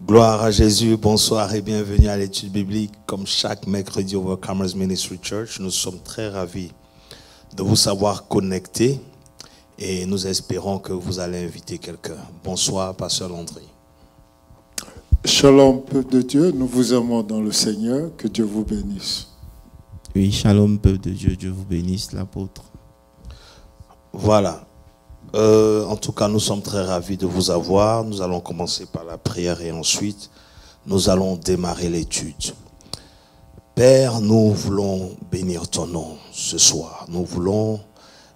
Gloire à Jésus, bonsoir et bienvenue à l'étude biblique. Comme chaque mercredi au Overcomers Ministry Church, nous sommes très ravis de vous savoir connectés et nous espérons que vous allez inviter quelqu'un. Bonsoir, Pasteur Landry. Shalom, peuple de Dieu, nous vous aimons dans le Seigneur, que Dieu vous bénisse. Oui, shalom, peuple de Dieu, Dieu vous bénisse, l'apôtre. Voilà. En tout cas, nous sommes très ravis de vous avoir. Nous allons commencer par la prière et ensuite, nous allons démarrer l'étude. Père, nous voulons bénir ton nom ce soir. Nous voulons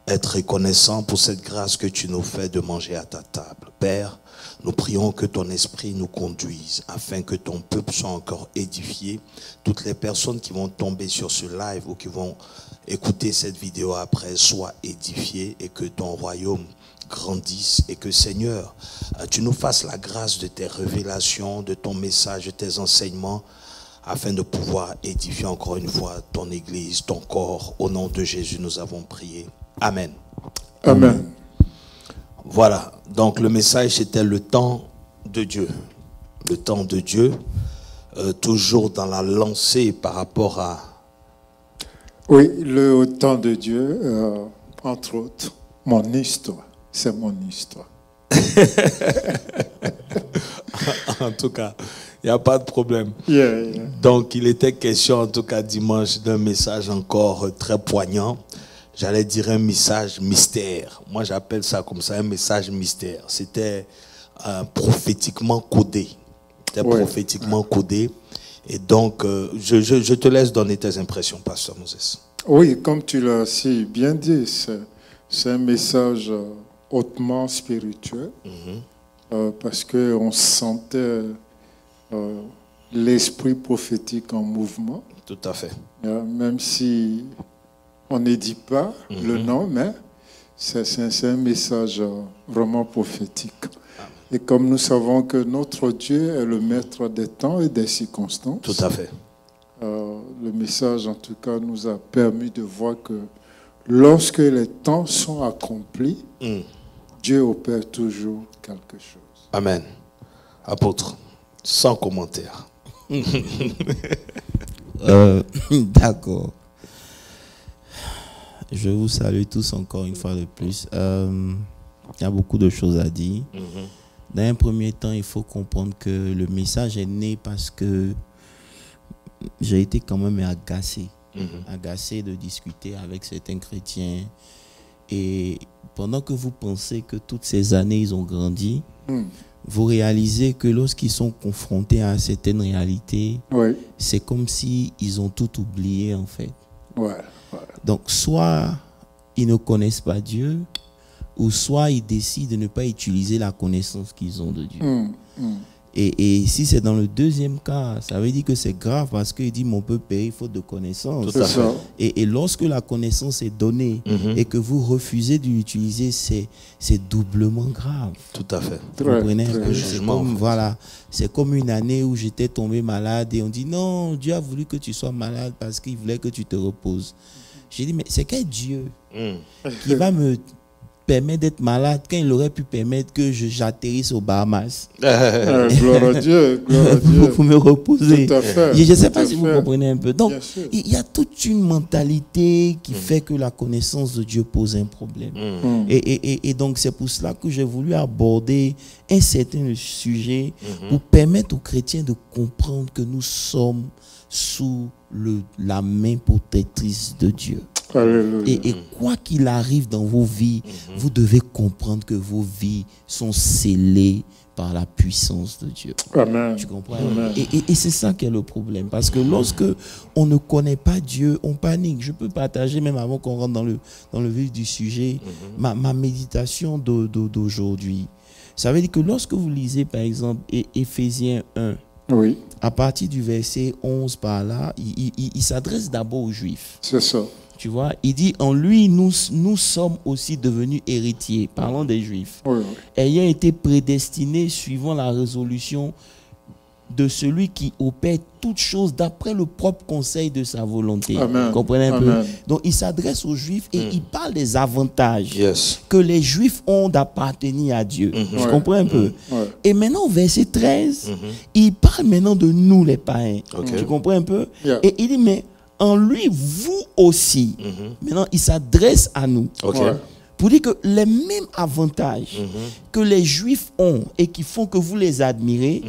être reconnaissants pour cette grâce que tu nous fais de manger à ta table. Père, nous prions que ton esprit nous conduise afin que ton peuple soit encore édifié. Toutes les personnes qui vont tomber sur ce live ou qui vont écouter cette vidéo après soient édifiées et que ton royaume grandisse et que Seigneur, tu nous fasses la grâce de tes révélations, de ton message, de tes enseignements afin de pouvoir édifier encore une fois ton église, ton corps. Au nom de Jésus, nous avons prié. Amen. Amen. Voilà, donc le message c'était le temps de Dieu. Le temps de Dieu, toujours dans la lancée par rapport à... Oui, le temps de Dieu, entre autres, mon histoire, c'est mon histoire. En tout cas, il n'y a pas de problème. Yeah. Donc il était question en tout cas dimanche d'un message encore très poignant. J'allais dire un message mystère. Moi, j'appelle ça comme ça, un message mystère. C'était prophétiquement codé. C'était prophétiquement codé. Et donc, je te laisse donner tes impressions, Pasteur Moses. Oui, comme tu l'as si bien dit, c'est un message hautement spirituel. Parce qu'on sentait l'esprit prophétique en mouvement. Tout à fait. Même si... on ne dit pas le nom, mais c'est un message vraiment prophétique. Et comme nous savons que notre Dieu est le maître des temps et des circonstances, tout à fait. Le message, en tout cas, nous a permis de voir que lorsque les temps sont accomplis, Dieu opère toujours quelque chose. Amen. Apôtre, sans commentaire. D'accord. Je vous salue tous encore une fois de plus. Il y a beaucoup de choses à dire. Dans un premier temps, il faut comprendre que le message est né parce que j'ai été quand même agacé. Agacé de discuter avec certains chrétiens. Et pendant que vous pensez que toutes ces années, ils ont grandi, vous réalisez que lorsqu'ils sont confrontés à certaines réalités, c'est comme s'ils ont tout oublié en fait. Donc, soit ils ne connaissent pas Dieu, ou soit ils décident de ne pas utiliser la connaissance qu'ils ont de Dieu. Et si c'est dans le deuxième cas, ça veut dire que c'est grave parce qu'il dit mon peuple périt faute de connaissance. Tout à fait. Et lorsque la connaissance est donnée et que vous refusez de l'utiliser, c'est doublement grave. Tout à fait. Vous comprenez un peu, c'est comme une année où j'étais tombé malade et on dit non, Dieu a voulu que tu sois malade parce qu'il voulait que tu te reposes. J'ai dit mais c'est quel Dieu qui va me permettre d'être malade quand il aurait pu permettre que j'atterrisse aux Bahamas. Gloire à Dieu, gloire à Dieu. Pour me reposer. Tout à fait. Je ne sais pas si vous comprenez un peu. Donc, il y a toute une mentalité qui fait que la connaissance de Dieu pose un problème. Et donc, c'est pour cela que j'ai voulu aborder un certain sujet pour permettre aux chrétiens de comprendre que nous sommes sous la main protectrice de Dieu. Et quoi qu'il arrive dans vos vies, vous devez comprendre que vos vies sont scellées par la puissance de Dieu. Amen. Tu comprends? Et c'est ça qui est le problème. Parce que lorsque on ne connaît pas Dieu, on panique. Je peux partager, même avant qu'on rentre dans le vif du sujet, ma méditation d'aujourd'hui. Ça veut dire que lorsque vous lisez, par exemple, Éphésiens 1, à partir du verset 11 par là, il s'adresse d'abord aux Juifs. C'est ça. Tu vois, il dit en lui, nous sommes aussi devenus héritiers, parlant des Juifs, ayant été prédestinés suivant la résolution de celui qui opère toutes choses d'après le propre conseil de sa volonté. Amen. Vous comprenez un Amen. peu? Donc, il s'adresse aux Juifs et il parle des avantages Yes. que les Juifs ont d'appartenir à Dieu. Tu Ouais. comprends un peu? Ouais. Et maintenant, au verset 13, il parle maintenant de nous, les païens. Ok. Tu comprends un peu? Yeah. Et il dit, mais en lui, vous aussi. Maintenant, il s'adresse à nous. Ok. Ouais. Pour dire que les mêmes avantages que les Juifs ont et qui font que vous les admirez,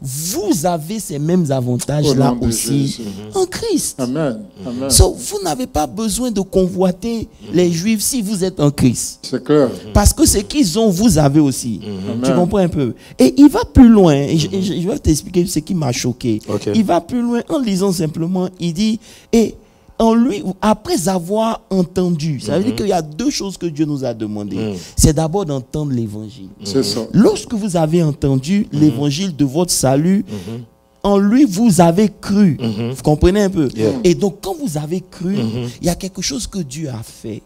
vous avez ces mêmes Au avantages-là nom de aussi Jésus. en Christ. Amen. Amen. So, vous n'avez pas besoin de convoiter les Juifs si vous êtes en Christ. C'est clair. Parce que ce qu'ils ont, vous avez aussi. Tu Amen. comprends un peu? Et il va plus loin. Et je vais t'expliquer ce qui m'a choqué. Ok. Il va plus loin en lisant simplement. Il dit, et en lui, après avoir entendu, ça veut dire qu'il y a deux choses que Dieu nous a demandé. C'est d'abord d'entendre l'évangile. C'est ça. Lorsque vous avez entendu l'évangile de votre salut, en lui, vous avez cru. Vous comprenez un peu? Yeah. Et donc, quand vous avez cru, il y a quelque chose que Dieu a fait.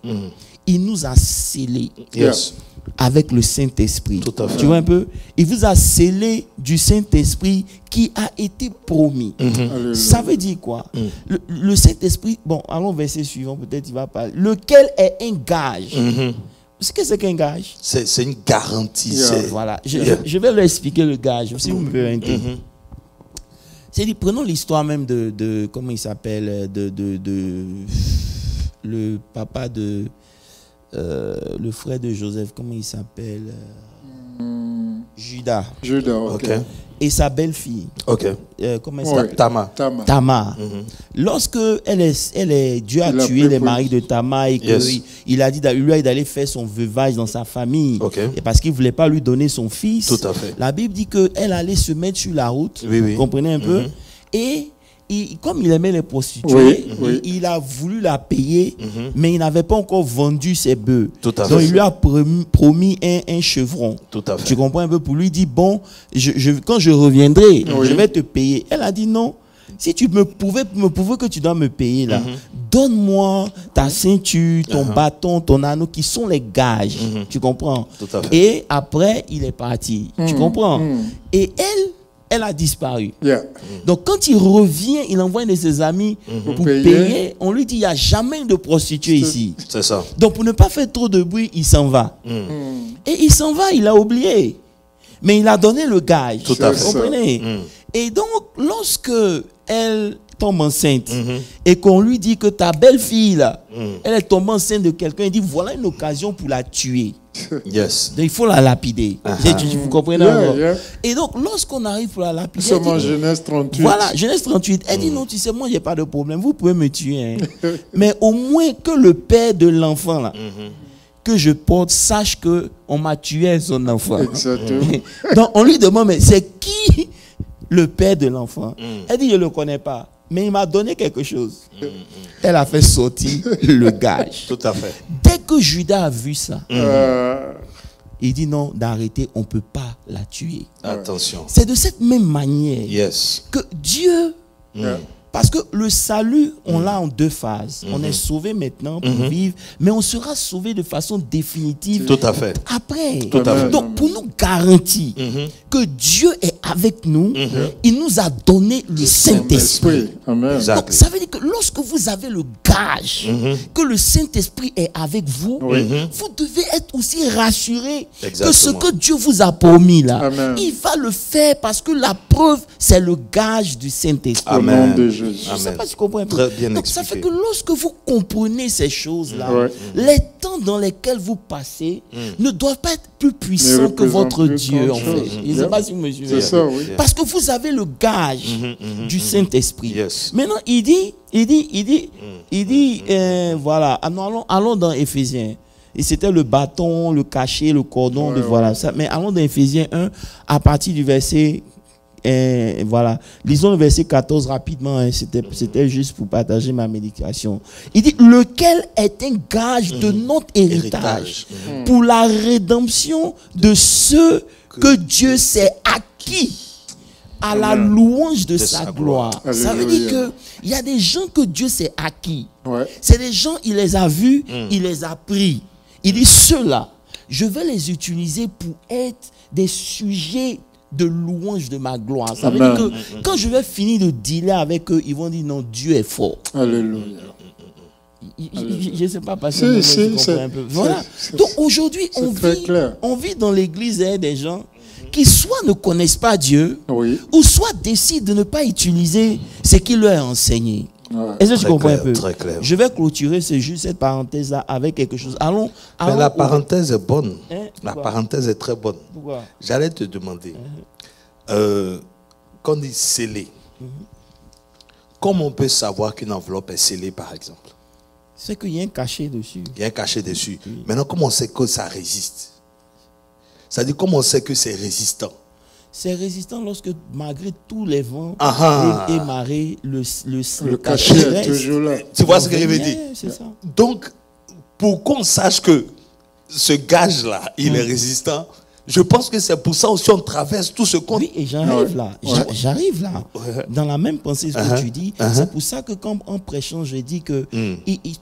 Il nous a scellés Yes. avec le Saint-Esprit. Tout à fait. Tu vois un peu? Il vous a scellé du Saint-Esprit qui a été promis. Alléluia. Ça veut dire quoi? Le Saint-Esprit, bon, allons au verset suivant, peut-être il va parler. Lequel est un gage. Ce que c'est qu'un gage? C'est une garantie. Yeah. c'est- Voilà, Yeah. je vais leur expliquer le gage, si vous me permettez. C'est dit, prenons l'histoire même de comment il s'appelle, le papa de, le frère de Joseph, comment il s'appelle? Judas. Judas, ok. Ok. Et sa belle-fille, Ok. comment elle Ouais. s'appelle? Tamar. Tamar. Tamar. Lorsque Dieu a Il a tué pris les pour- maris de Tamar et Yes. qu'il a dit d'aller faire son veuvage dans sa famille, Ok. et parce qu'il ne voulait pas lui donner son fils, Tout à fait. la Bible dit qu'elle allait se mettre sur la route, Oui, oui. vous comprenez un peu, et comme il aimait les prostituées, Oui, oui. il a voulu la payer, mais il n'avait pas encore vendu ses bœufs. Tout à Donc fait. il lui a promis un chevron. Tout à fait. Tu comprends un peu? Pour lui dire, bon, quand je reviendrai, Oui. je vais te payer. Elle a dit non. Si tu me pouvais que tu dois me payer là, donne-moi ta ceinture, ton bâton, ton anneau, qui sont les gages. Tu comprends? Tout à fait. Et après, il est parti. Tu comprends? Et elle a disparu. Yeah. Donc quand il revient, il envoie un de ses amis pour payer. payer. On lui dit, il n'y a jamais de prostituée ici. C'est ça. Donc pour ne pas faire trop de bruit, il s'en va. Et il s'en va, il a oublié. Mais il a donné le gage. Tout à Vous fait. comprenez? Et donc, lorsque elle tombe enceinte et qu'on lui dit que ta belle-fille, là, elle est tombée enceinte de quelqu'un, il dit, voilà une occasion pour la tuer. Yes. Donc, il faut la lapider. Vous comprenez? Yeah, encore? yeah. Et donc, lorsqu'on arrive pour la Nous lapider, sommes elle en dit, Genèse 38. voilà, Genèse 38. Elle dit non, tu sais, moi, j'ai pas de problème. Vous pouvez me tuer. Hein. Mais au moins que le père de l'enfant, là, que je porte, sache que on m'a tué son enfant. Exactement. Donc, on lui demande, mais c'est qui le père de l'enfant? Elle dit, je ne le connais pas. Mais il m'a donné quelque chose. Elle a fait sortir le gage. Tout à fait. Dès que Judas a vu ça, Euh, il dit non, d'arrêter, on ne peut pas la tuer. Attention. C'est de cette même manière Yes. que Dieu, yeah. parce que le salut, on l'a en deux phases. On est sauvé maintenant pour vivre, mais on sera sauvé de façon définitive Tout à fait. après. Tout à fait. Donc, pour nous garantir que Dieu est avec nous, il nous a donné le Saint-Esprit. Esprit. Amen. Exact. Donc, ça veut dire que lorsque vous avez le gage que le Saint-Esprit est avec vous, vous devez être aussi rassuré que ce Exactement. que Dieu vous a promis là, Amen. il va le faire parce que la preuve, c'est le gage du Saint-Esprit. Au nom Amen. de Jésus. Je ne sais Amen. pas si tu comprends un peu. Très bien Donc, ça expliqué. fait que lorsque vous comprenez ces choses-là, Ouais. les temps dans lesquels vous passez ne doivent pas être plus puissants que représentent votre plus Dieu, en grand fait. chose. Je ne sais Yeah. pas si vous me suivez. C'est ça, oui. Parce que vous avez le gage du Saint-Esprit. Yes. Maintenant, il dit, voilà, allons dans Éphésiens. Et c'était le bâton, le cachet, le cordon, Ouais, voilà. Ça, mais allons dans Éphésiens 1, à partir du verset, voilà. Lisons le verset 14 rapidement, hein. C'était juste pour partager ma médication. Il dit, lequel est un gage de notre héritage pour la rédemption de ceux que Dieu s'est acquis à la louange de sa gloire. Ça veut dire Alléluia. qu'il y a des gens que Dieu s'est acquis. Ouais. C'est des gens, il les a vus, il les a pris. Il dit, ceux-là, je vais les utiliser pour être des sujets de louange de ma gloire. Ça veut dire que quand je vais finir de dealer avec eux, ils vont dire non, Dieu est fort. Alléluia. Je ne sais pas parce que je comprends un peu. Voilà. Donc aujourd'hui, on vit dans l'église des gens qui soit ne connaissent pas Dieu, ou soit décident de ne pas utiliser ce qu'il leur a enseigné. Ouais. Est-ce que tu comprends un peu? Très clair. Je vais clôturer cette parenthèse-là avec quelque chose. Allons mais la parenthèse est bonne. La Pourquoi? parenthèse est très bonne. Pourquoi? J'allais te demander, quand on dit scellé, comment on peut savoir qu'une enveloppe est scellée, par exemple? C'est qu'il y a un cachet dessus. Il y a un cachet dessus. Oui. Maintenant, comment on sait que ça résiste? C'est-à-dire, comment on sait que c'est résistant? C'est résistant lorsque, malgré tous les vents et marées, le cachet est toujours là. Tu vois ce que je veux dire? C'est ça. Donc, pour qu'on sache que ce gage-là, il est résistant, je pense que c'est pour ça aussi on traverse tout ce compte. Oui, et j'arrive là. J'arrive là. Dans la même pensée ce que tu dis. C'est pour ça que quand en prêchant, je dis que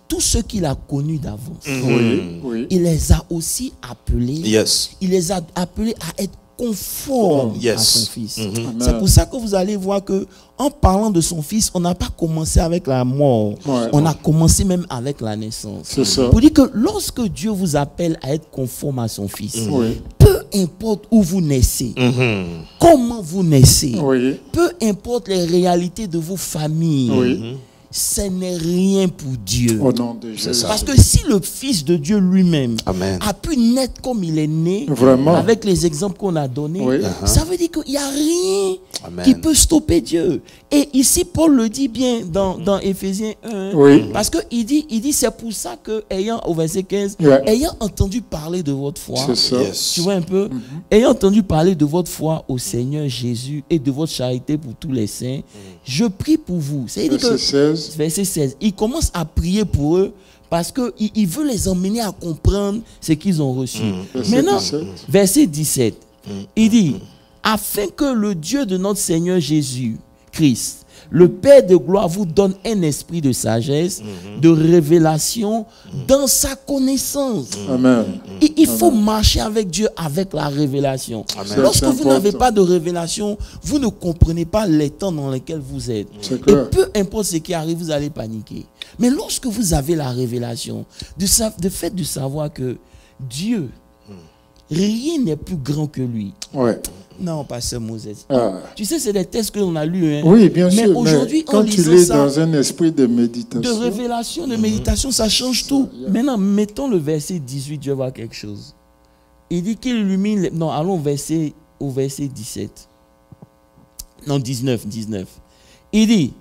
tous ceux qu'il a connus d'avance, il les a aussi appelés. Yes. Il les a appelés à être conforme à son fils. C'est pour ça que vous allez voir que en parlant de son fils, on n'a pas commencé avec la mort. On a commencé même avec la naissance. C'est ça. Pour dire que lorsque Dieu vous appelle à être conforme à son fils, peu importe où vous naissez, comment vous naissez, peu importe les réalités de vos familles, ce n'est rien pour Dieu. Au nom de Jésus. Parce que si le Fils de Dieu lui-même a pu naître comme il est né, avec les exemples qu'on a donnés, ça veut dire qu'il n'y a rien qui peut stopper Dieu. Et ici, Paul le dit bien dans Éphésiens 1, parce qu'il dit c'est pour ça que, au verset 15, ayant entendu parler de votre foi, tu vois un peu, ayant entendu parler de votre foi au Seigneur Jésus et de votre charité pour tous les saints, je prie pour vous. C'est-à-dire que verset 16. Il commence à prier pour eux parce qu'il veut les emmener à comprendre ce qu'ils ont reçu. Maintenant, verset 17, il dit, afin que le Dieu de notre Seigneur Jésus-Christ, le Père de gloire, vous donne un esprit de sagesse, de révélation dans sa connaissance. Amen. Il faut marcher avec Dieu avec la révélation. Lorsque vous n'avez pas de révélation, vous ne comprenez pas les temps dans lesquels vous êtes. Et peu importe ce qui arrive, vous allez paniquer. Mais lorsque vous avez la révélation, de fait de savoir que Dieu, rien n'est plus grand que lui. Non, pasteur Moses. Tu sais, c'est des textes que l'on a lus. Oui, bien sûr. Mais aujourd'hui, quand tu lis dans un esprit de méditation, de révélation, de méditation, ça change tout. Maintenant, mettons le verset 18, je vois quelque chose. Il dit qu'il illumine... Non, allons au verset 17. Non, 19. Il dit...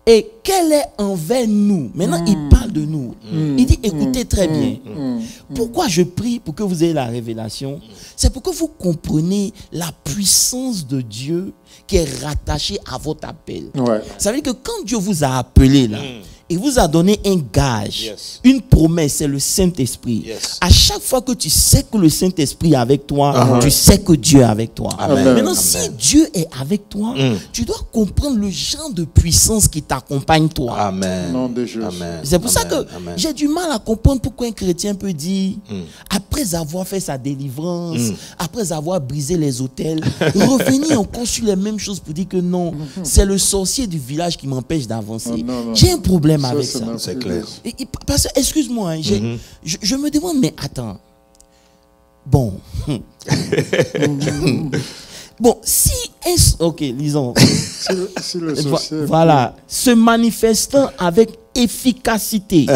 Et quel est envers nous? Maintenant, il parle de nous. Il dit, écoutez très bien. Pourquoi je prie pour que vous ayez la révélation? C'est pour que vous compreniez la puissance de Dieu qui est rattachée à votre appel. Ça veut dire que quand Dieu vous a appelé là, il vous a donné un gage, une promesse, c'est le Saint-Esprit. À chaque fois que tu sais que le Saint-Esprit est avec toi, tu sais que Dieu est avec toi. Maintenant, si Dieu est avec toi, tu dois comprendre le genre de puissance qui t'accompagne toi. Amen. Nom de Jésus. C'est pour ça que j'ai du mal à comprendre pourquoi un chrétien peut dire, après avoir fait sa délivrance, après avoir brisé les autels, revenir encore sur les mêmes choses pour dire que non, c'est le sorcier du village qui m'empêche d'avancer. J'ai un problème avec ça. C'est clair. Parce que, excuse-moi, je me demande, mais attends. Bon. Bon, si... Ok, lisons. Si le sorcier... Voilà. Se manifestant avec efficacité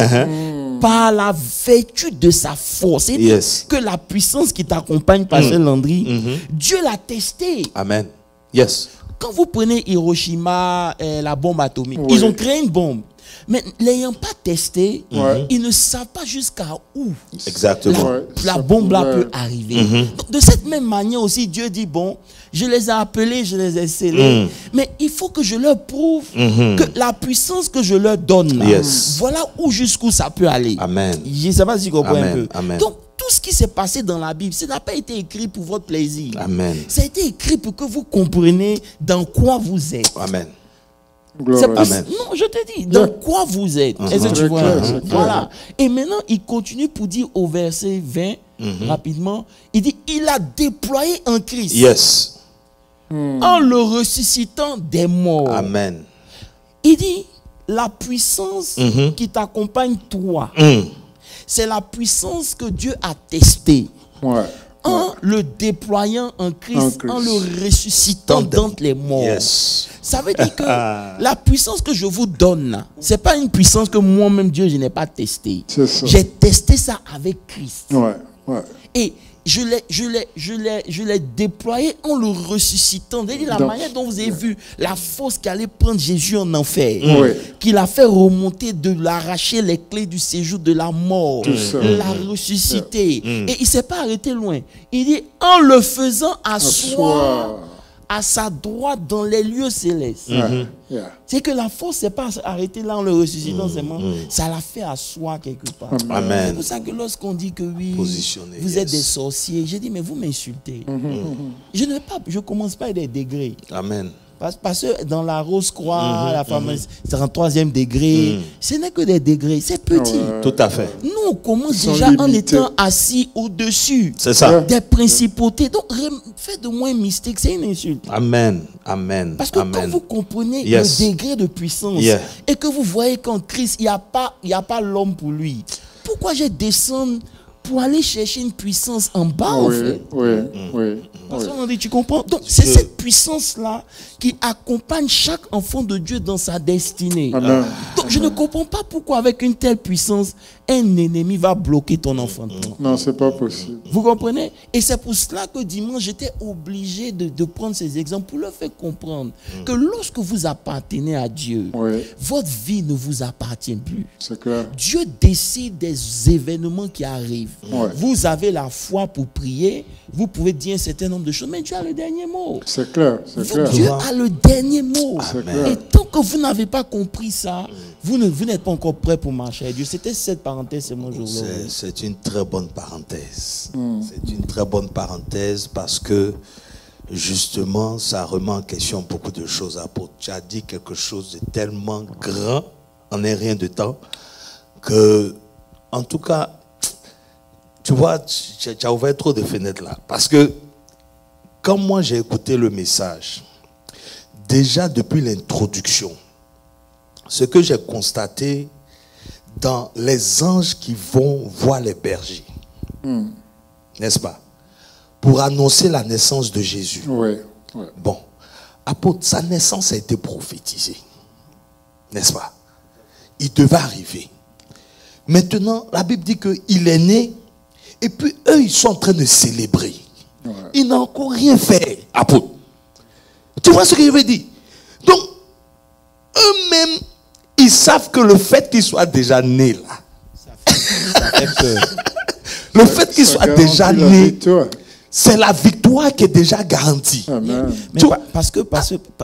par la vertu de sa force. C'est-à-dire que la puissance qui t'accompagne, Pasteur Landry, Dieu l'a testé. Amen. Yes. Quand vous prenez Hiroshima, la bombe atomique, ils ont créé une bombe. Mais l'ayant pas testé, ils ne savent pas jusqu'à où la bombe là peut arriver. Donc, de cette même manière aussi, Dieu dit, bon, je les ai appelés, je les ai scellés, mais il faut que je leur prouve que la puissance que je leur donne, là, voilà où jusqu'où ça peut aller. Amen. Je ne sais pas si tu comprends un peu. Amen. Donc, tout ce qui s'est passé dans la Bible, ça n'a pas été écrit pour votre plaisir. Amen. Ça a été écrit pour que vous compreniez dans quoi vous êtes. Amen. Amen. Non, je te dis, dans quoi vous êtes. Est-ce que tu vois? Voilà. Et maintenant, il continue pour dire au verset 20, rapidement, il dit, il a déployé en Christ. Yes. en le ressuscitant des morts. Amen. Il dit, la puissance qui t'accompagne toi, c'est la puissance que Dieu a testée. Ouais. En le déployant en Christ, en le ressuscitant d'entre les morts. Yes. Ça veut dire que la puissance que je vous donne, ce n'est pas une puissance que moi-même, Dieu, je n'ai pas testée. J'ai testé ça avec Christ. Ouais, ouais. Et je l'ai déployé en le ressuscitant. C'est-à-dire la manière dont vous avez vu la force qui allait prendre Jésus en enfer, qu'il a fait remonter, de l'arracher les clés du séjour de la mort, l'a ressuscité. Et il ne s'est pas arrêté loin. Il dit, en le faisant asseoir à sa droite dans les lieux célestes. C'est que la force, n'est pas arrêtée là en le ressuscitant seulement, ça l'a fait asseoir quelque part. Amen. C'est pour ça que lorsqu'on dit que oui, vous êtes des sorciers, j'ai dit, mais vous m'insultez. Je ne commence pas à des degrés. Amen. Parce que dans la Rose-Croix, la fameuse 33e degré, ce n'est que des degrés, c'est petit. Tout à fait. Nous, on commence déjà en étant assis au-dessus. C'est ça. Des principautés. Donc, faites de moi un mystique, c'est une insulte. Amen. Amen. Parce que quand vous comprenez le degré de puissance et que vous voyez qu'en Christ, il n'y a pas l'homme pour lui, pourquoi je descends pour aller chercher une puissance en bas, en fait? Parce qu'on dit, tu comprends? Donc, c'est cette puissance-là qui accompagne chaque enfant de Dieu dans sa destinée. Donc, je ne comprends pas pourquoi, avec une telle puissance, un ennemi va bloquer ton enfantement. Non, c'est pas possible. Vous comprenez? Et c'est pour cela que dimanche, j'étais obligé de prendre ces exemples pour leur faire comprendre que lorsque vous appartenez à Dieu, votre vie ne vous appartient plus. C'est clair. Dieu décide des événements qui arrivent. Vous avez la foi pour prier, vous pouvez dire un certain nombre de choses, mais Dieu a le dernier mot. C'est clair, c'est clair. Dieu a le dernier mot. Clair. Et tant que vous n'avez pas compris ça, vous n'êtes pas encore prêt pour marcher avec Dieu. C'était cette parenthèse, c'est mon jour. C'est une très bonne parenthèse. C'est une très bonne parenthèse parce que justement, ça remet en question beaucoup de choses. Apôtre, tu as dit quelque chose de tellement grand en un rien de temps que, en tout cas, tu vois, tu as ouvert trop de fenêtres là. Parce que quand moi j'ai écouté le message, déjà depuis l'introduction, ce que j'ai constaté dans les anges qui vont voir les bergers, n'est-ce pas, pour annoncer la naissance de Jésus. Bon, apôtre, sa naissance a été prophétisée, n'est-ce pas? Il devait arriver. Maintenant, la Bible dit qu'il est né. Et puis, eux, ils sont en train de célébrer. Ils n'ont encore rien fait. Apôtre. Tu vois ce que je veux dire? Donc, eux-mêmes, ils savent que le fait qu'ils soient déjà nés là, ça fait peur. Le fait qu'ils soient déjà nés, c'est la victoire qui est déjà garantie. Amen. Mais parce que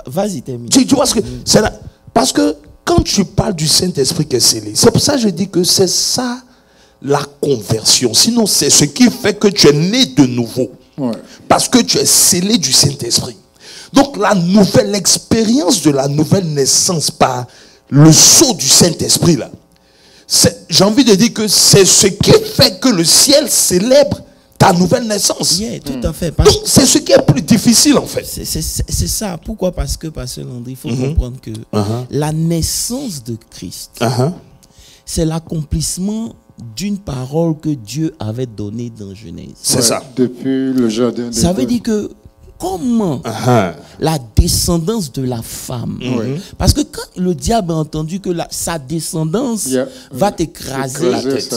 vas-y, termine. Tu vois ce que c'est là? Parce que quand tu parles du Saint-Esprit qui est scellé, c'est pour ça que je dis que c'est ça la conversion. Sinon, c'est ce qui fait que tu es né de nouveau. Parce que tu es scellé du Saint-Esprit. Donc, la nouvelle expérience de la nouvelle naissance par le sceau du Saint-Esprit, là, j'ai envie de dire que c'est ce qui fait que le ciel célèbre ta nouvelle naissance. Tout à fait. Donc, c'est ce qui est plus difficile, en fait. C'est ça. Pourquoi? Parce que, Pasteur Landry, il faut comprendre que la naissance de Christ, c'est l'accomplissement d'une parole que Dieu avait donnée dans Genèse. C'est ça. Depuis le jardin d'Éden. Ça veut dire que comment la descendance de la femme, parce que quand le diable a entendu que sa descendance va t'écraser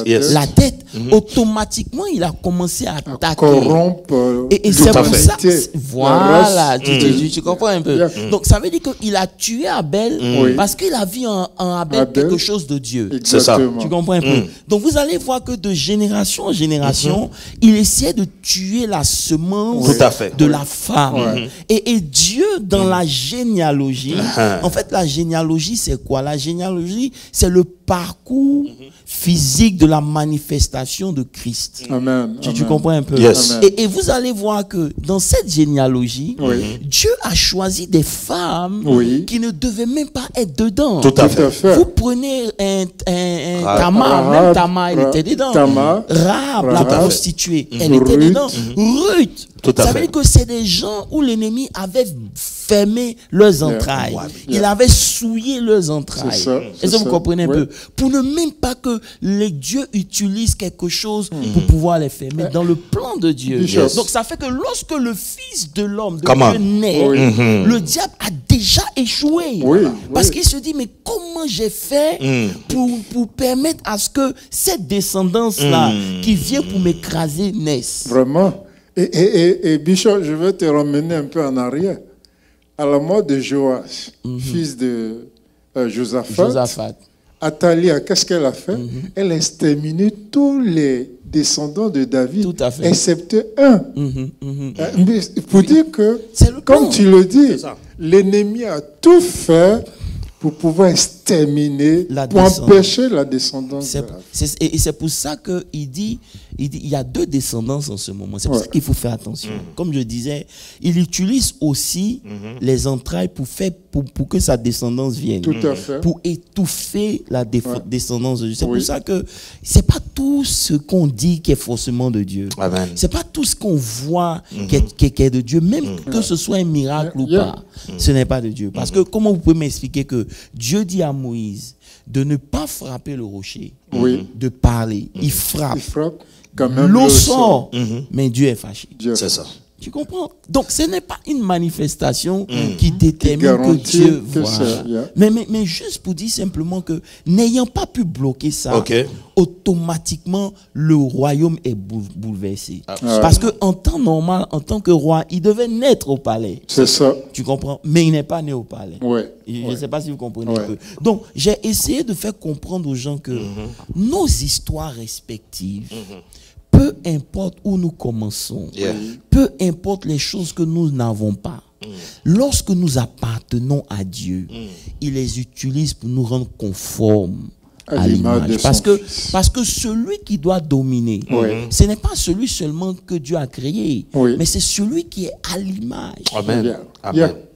la tête, automatiquement il a commencé à attaquer, corrompre, et c'est pour ça, voilà, tu comprends un peu. Donc ça veut dire qu'il a tué Abel parce qu'il a vu en Abel quelque chose de Dieu. C'est ça. Tu comprends un peu. Donc vous allez voir que de génération en génération, il essayait de tuer la semence de la femme. Et Dieu, dans la généalogie, en fait, la généalogie, c'est quoi? La généalogie, c'est le parcours physique de la manifestation de Christ. Amen. Tu comprends un peu? Yes. Et vous allez voir que dans cette généalogie, Dieu a choisi des femmes qui ne devaient même pas être dedans. Tout à fait. Vous prenez un Tamar, même Tamar, elle était dedans. Rahab, la prostituée, elle était dedans. Ruth. Ça veut dire que c'est des gens où l'ennemi avait fermé leurs entrailles. Il avait souillé leurs entrailles. Est-ce que vous comprenez un peu? Pour ne même pas que les dieux utilisent quelque chose pour pouvoir les fermer dans le plan de Dieu. Donc ça fait que lorsque le Fils de l'homme, de Dieu naît, le diable a déjà échoué. Parce qu'il se dit, mais comment j'ai fait pour permettre à ce que cette descendance-là qui vient pour m'écraser naisse? Vraiment. Et Bishop, je vais te ramener un peu en arrière. À la mort de Joas, fils de Josaphat, Athalia, qu'est-ce qu'elle a fait? Elle a exterminé tous les descendants de David, excepté un. Pour dire que, comme tu le dis, l'ennemi a tout fait pour pouvoir exterminer, pour empêcher la descendance. Et c'est pour ça qu'il dit, il y a deux descendances en ce moment. C'est pour ça qu'il faut faire attention. Comme je disais, il utilise aussi les entrailles pour que sa descendance vienne. Tout à fait. Pour étouffer la descendance de Dieu. C'est pour ça que c'est pas tout ce qu'on dit qui est forcément de Dieu. C'est pas tout ce qu'on voit qui est de Dieu, même que ce soit un miracle ou pas. Ce n'est pas de Dieu. Parce que comment vous pouvez m'expliquer que Dieu dit à Moïse de ne pas frapper le rocher, de parler. Il frappe. L'eau sort, mais Dieu est fâché. C'est ça. Tu comprends? Donc, ce n'est pas une manifestation qui détermine que Dieu voit. Mais juste pour dire simplement que, n'ayant pas pu bloquer ça, automatiquement, le royaume est bouleversé. Parce qu'en temps normal, en tant que roi, il devait naître au palais. C'est ça. Tu comprends? Mais il n'est pas né au palais. Je ne sais pas si vous comprenez un peu. Donc, j'ai essayé de faire comprendre aux gens que nos histoires respectives, peu importe où nous commençons, peu importe les choses que nous n'avons pas, lorsque nous appartenons à Dieu, il les utilise pour nous rendre conformes à l'image. Parce que celui qui doit dominer, ce n'est pas celui seulement que Dieu a créé, mais c'est celui qui est à l'image. Amen.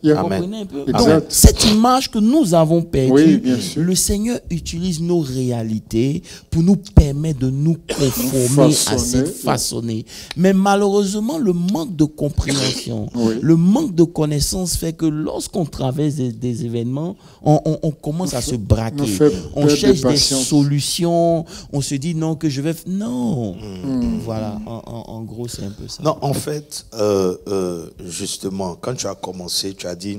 Vous comprenez un peu? Donc, cette image que nous avons perdue, le Seigneur utilise nos réalités pour nous permettre de nous conformer à cette façonnée. Mais malheureusement, le manque de compréhension, le manque de connaissance fait que lorsqu'on traverse des événements, on commence à se braquer. On cherche des solutions. On se dit non, que je vais... Non. Voilà, en gros, c'est un peu ça. Non, en fait, justement, quand tu as commencé, tu as dit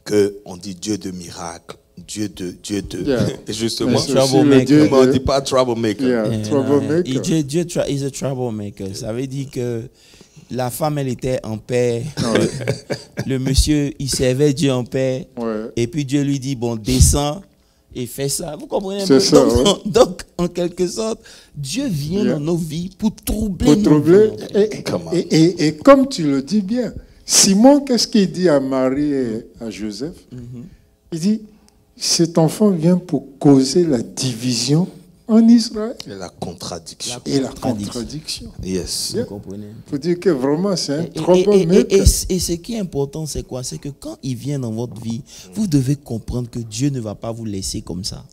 qu'on dit Dieu de miracles, Dieu de. Et justement, troublemaker. On ne dit pas troublemaker. Dieu is a troublemaker. Ça veut dire que la femme, elle était en paix. Le monsieur, il servait Dieu en paix. Et puis Dieu lui dit, bon, descends et fais ça. Vous comprenez un peu? Donc, en quelque sorte, Dieu vient dans nos vies pour troubler nos vies. Et comme tu le dis bien, Simon, qu'est-ce qu'il dit à Marie et à Joseph? Il dit, cet enfant vient pour causer la division en Israël. Et la contradiction. Yes. Vous comprenez? Il faut dire que vraiment, c'est un troublemaker. Et ce qui est important, c'est quoi? C'est que quand il vient dans votre vie, vous devez comprendre que Dieu ne va pas vous laisser comme ça.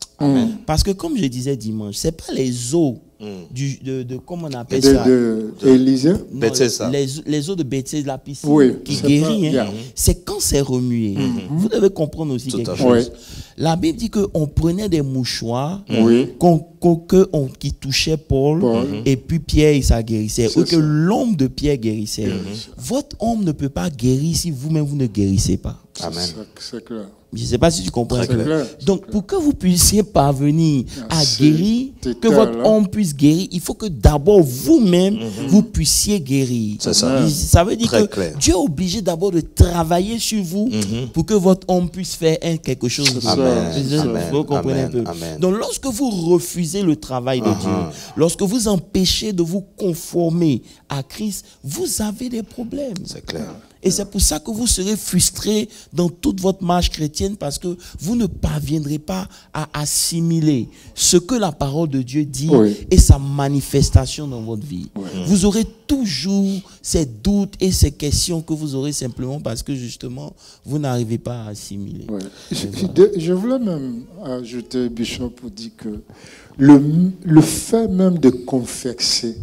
Parce que comme je disais dimanche, ce n'est pas les eaux comment on appelle ça? Élisée? Les eaux de Bethesda, la piscine qui guérit. C'est quand c'est remué. Vous devez comprendre aussi quelque chose. La Bible dit qu'on prenait des mouchoirs qui touchaient Paul, et puis Pierre, ça guérissait. Ou que l'ombre de Pierre guérissait. Votre ombre ne peut pas guérir si vous-même vous ne guérissez pas. Amen. C'est clair. Je ne sais pas si tu comprends. Très clair. Donc, pour que vous puissiez parvenir à guérir, que clair, votre là. homme puisse guérir, il faut que d'abord vous-même, vous puissiez guérir. C'est ça. Ça veut dire Très que clair. Dieu est obligé d'abord de travailler sur vous pour que votre homme puisse faire quelque chose de Amen. Amen. Vous comprenez Amen. un peu. Amen. Donc, lorsque vous refusez le travail de Dieu, lorsque vous empêchez de vous conformer à Christ, vous avez des problèmes. C'est clair. Et c'est pour ça que vous serez frustrés dans toute votre marche chrétienne parce que vous ne parviendrez pas à assimiler ce que la parole de Dieu dit et sa manifestation dans votre vie. Vous aurez toujours ces doutes et ces questions que vous aurez simplement parce que justement, vous n'arrivez pas à assimiler. Je voulais même ajouter, Bishop, pour dire que le fait même de confesser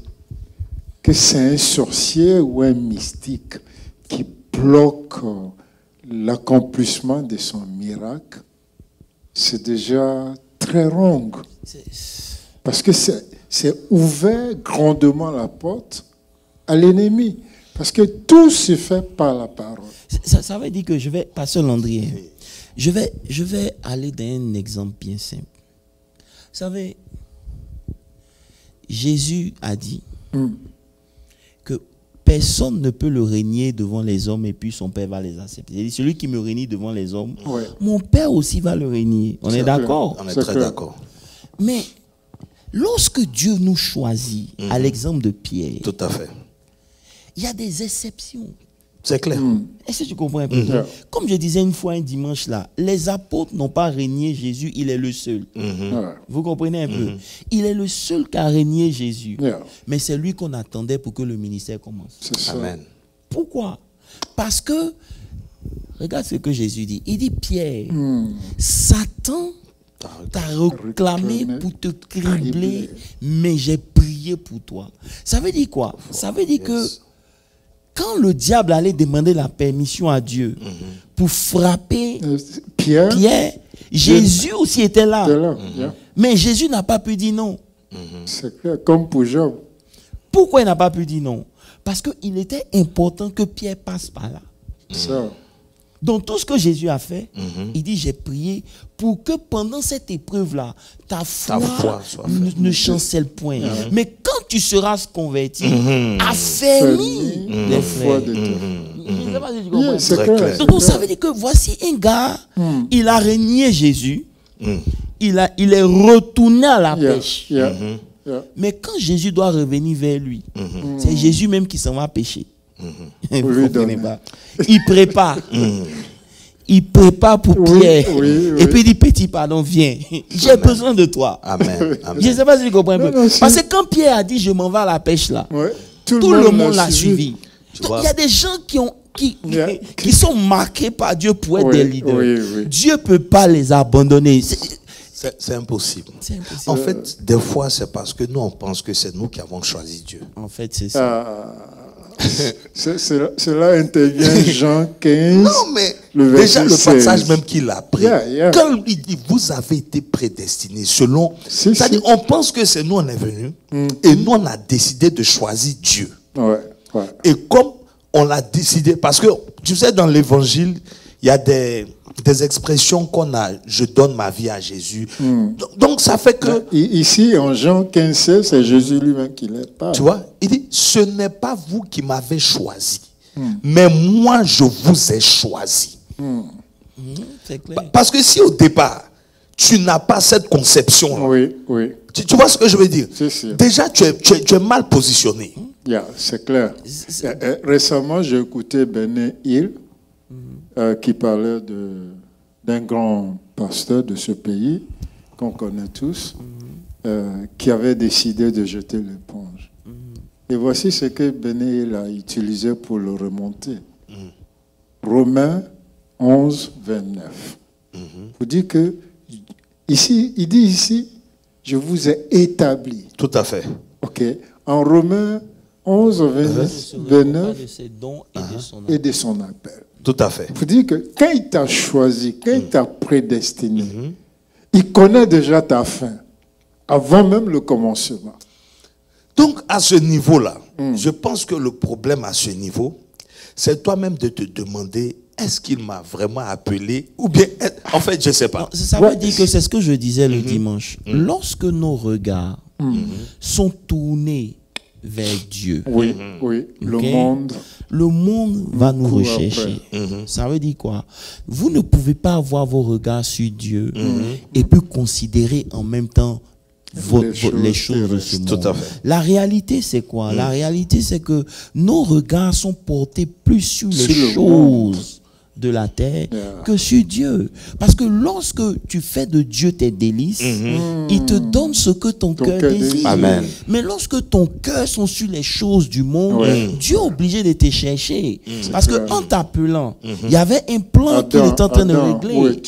que c'est un sorcier ou un mystique qui bloque l'accomplissement de son miracle, c'est déjà très wrong. Parce que c'est ouvert grandement la porte à l'ennemi. Parce que tout se fait par la parole. Ça veut dire que je vais, Pasteur Landry, je vais aller dans un exemple bien simple. Vous savez, Jésus a dit que personne ne peut le régner devant les hommes et puis son Père va les accepter. Il dit, celui qui me régnit devant les hommes, mon Père aussi va le régner. On est d'accord? On est très d'accord. Mais lorsque Dieu nous choisit, à l'exemple de Pierre, Tout à fait. il y a des exceptions. C'est clair. Est-ce que tu comprends un peu? Comme je disais une fois un dimanche là, les apôtres n'ont pas régné Jésus, il est le seul. Vous comprenez un peu? Il est le seul qui a régné Jésus. Mais c'est lui qu'on attendait pour que le ministère commence. Amen. Pourquoi? Parce que, regarde ce que Jésus dit. Il dit, Pierre, Satan t'a réclamé pour te cribler, mais j'ai prié pour toi. Ça veut dire quoi? Ça veut dire que quand le diable allait demander la permission à Dieu pour frapper Pierre, Jésus aussi était là. Mais Jésus n'a pas pu dire non. C'est clair, comme pour Job. Pourquoi il n'a pas pu dire non? Parce qu'il était important que Pierre passe par là. Ça. Donc tout ce que Jésus a fait, il dit, j'ai prié pour que pendant cette épreuve-là, ta foi ne chancelle point. Mais quand tu seras converti, affermis les frères. Je ne sais pas si tu comprends. C'est clair. Donc ça veut dire que voici un gars, il a régné Jésus, il est retourné à la pêche. Mais quand Jésus doit revenir vers lui, c'est Jésus même qui s'en va pêcher. Vous ne comprenez pas. Il prépare. Il prépare pour Pierre. Et puis il dit, petit pardon, viens. J'ai besoin de toi. Amen. Je ne sais pas si tu comprends un peu. Parce que quand Pierre a dit, je m'en vais à la pêche là, tout le monde l'a suivi. Donc il y a des gens qui sont marqués par Dieu pour être des leaders. Dieu ne peut pas les abandonner. C'est impossible. En fait, des fois, c'est parce que nous, on pense que c'est nous qui avons choisi Dieu. En fait, c'est ça. Cela intervient Jean 15. Non, mais le déjà le 16. passage même qu'il a pris, quand il dit vous avez été prédestinés selon, c'est-à-dire on pense que c'est nous on est venus et nous on a décidé de choisir Dieu. Et comme on l'a décidé, parce que tu sais dans l'évangile il y a des expressions qu'on a, je donne ma vie à Jésus. Donc ça fait que... Ici, en Jean 15, c'est Jésus lui-même qui les parle. Tu vois, il dit, ce n'est pas vous qui m'avez choisi, mais moi je vous ai choisi. C'est clair. Parce que si au départ, tu n'as pas cette conception, tu vois ce que je veux dire? Déjà, tu es mal positionné. C'est clair. Récemment, j'ai écouté Benet Hill, qui parlait d'un grand pasteur de ce pays, qu'on connaît tous, qui avait décidé de jeter l'éponge. Et voici ce que Benet Hill a utilisé pour le remonter. Romains 11, 29. Vous dites que, ici, il dit ici, je vous ai établi. Tout à fait. Ok. En Romains 11, 29, et de son appel. Tout à fait. Il faut dire que quand il t'a choisi, quand il t'a prédestiné, il connaît déjà ta fin, avant même le commencement. Donc, à ce niveau-là, je pense que le problème à ce niveau, c'est toi-même de te demander, est-ce qu'il m'a vraiment appelé ou bien, en fait, je ne sais pas. Non, ça veut dire que c'est ce que je disais le dimanche. Lorsque nos regards sont tournés vers Dieu, Oui, oui. le monde va nous rechercher. Ça veut dire quoi? Vous ne pouvez pas avoir vos regards sur Dieu et puis considérer en même temps les choses de ce monde. Tout à fait. La réalité, c'est quoi? La réalité, c'est que nos regards sont portés plus sur les choses de la terre que sur Dieu. Parce que lorsque tu fais de Dieu tes délices, il te donne ce que ton cœur désire. Amen. Mais lorsque ton cœur sont sur les choses du monde, Dieu est obligé de te chercher. Parce que en t'appelant, il y avait un plan qu'il était en train de régler.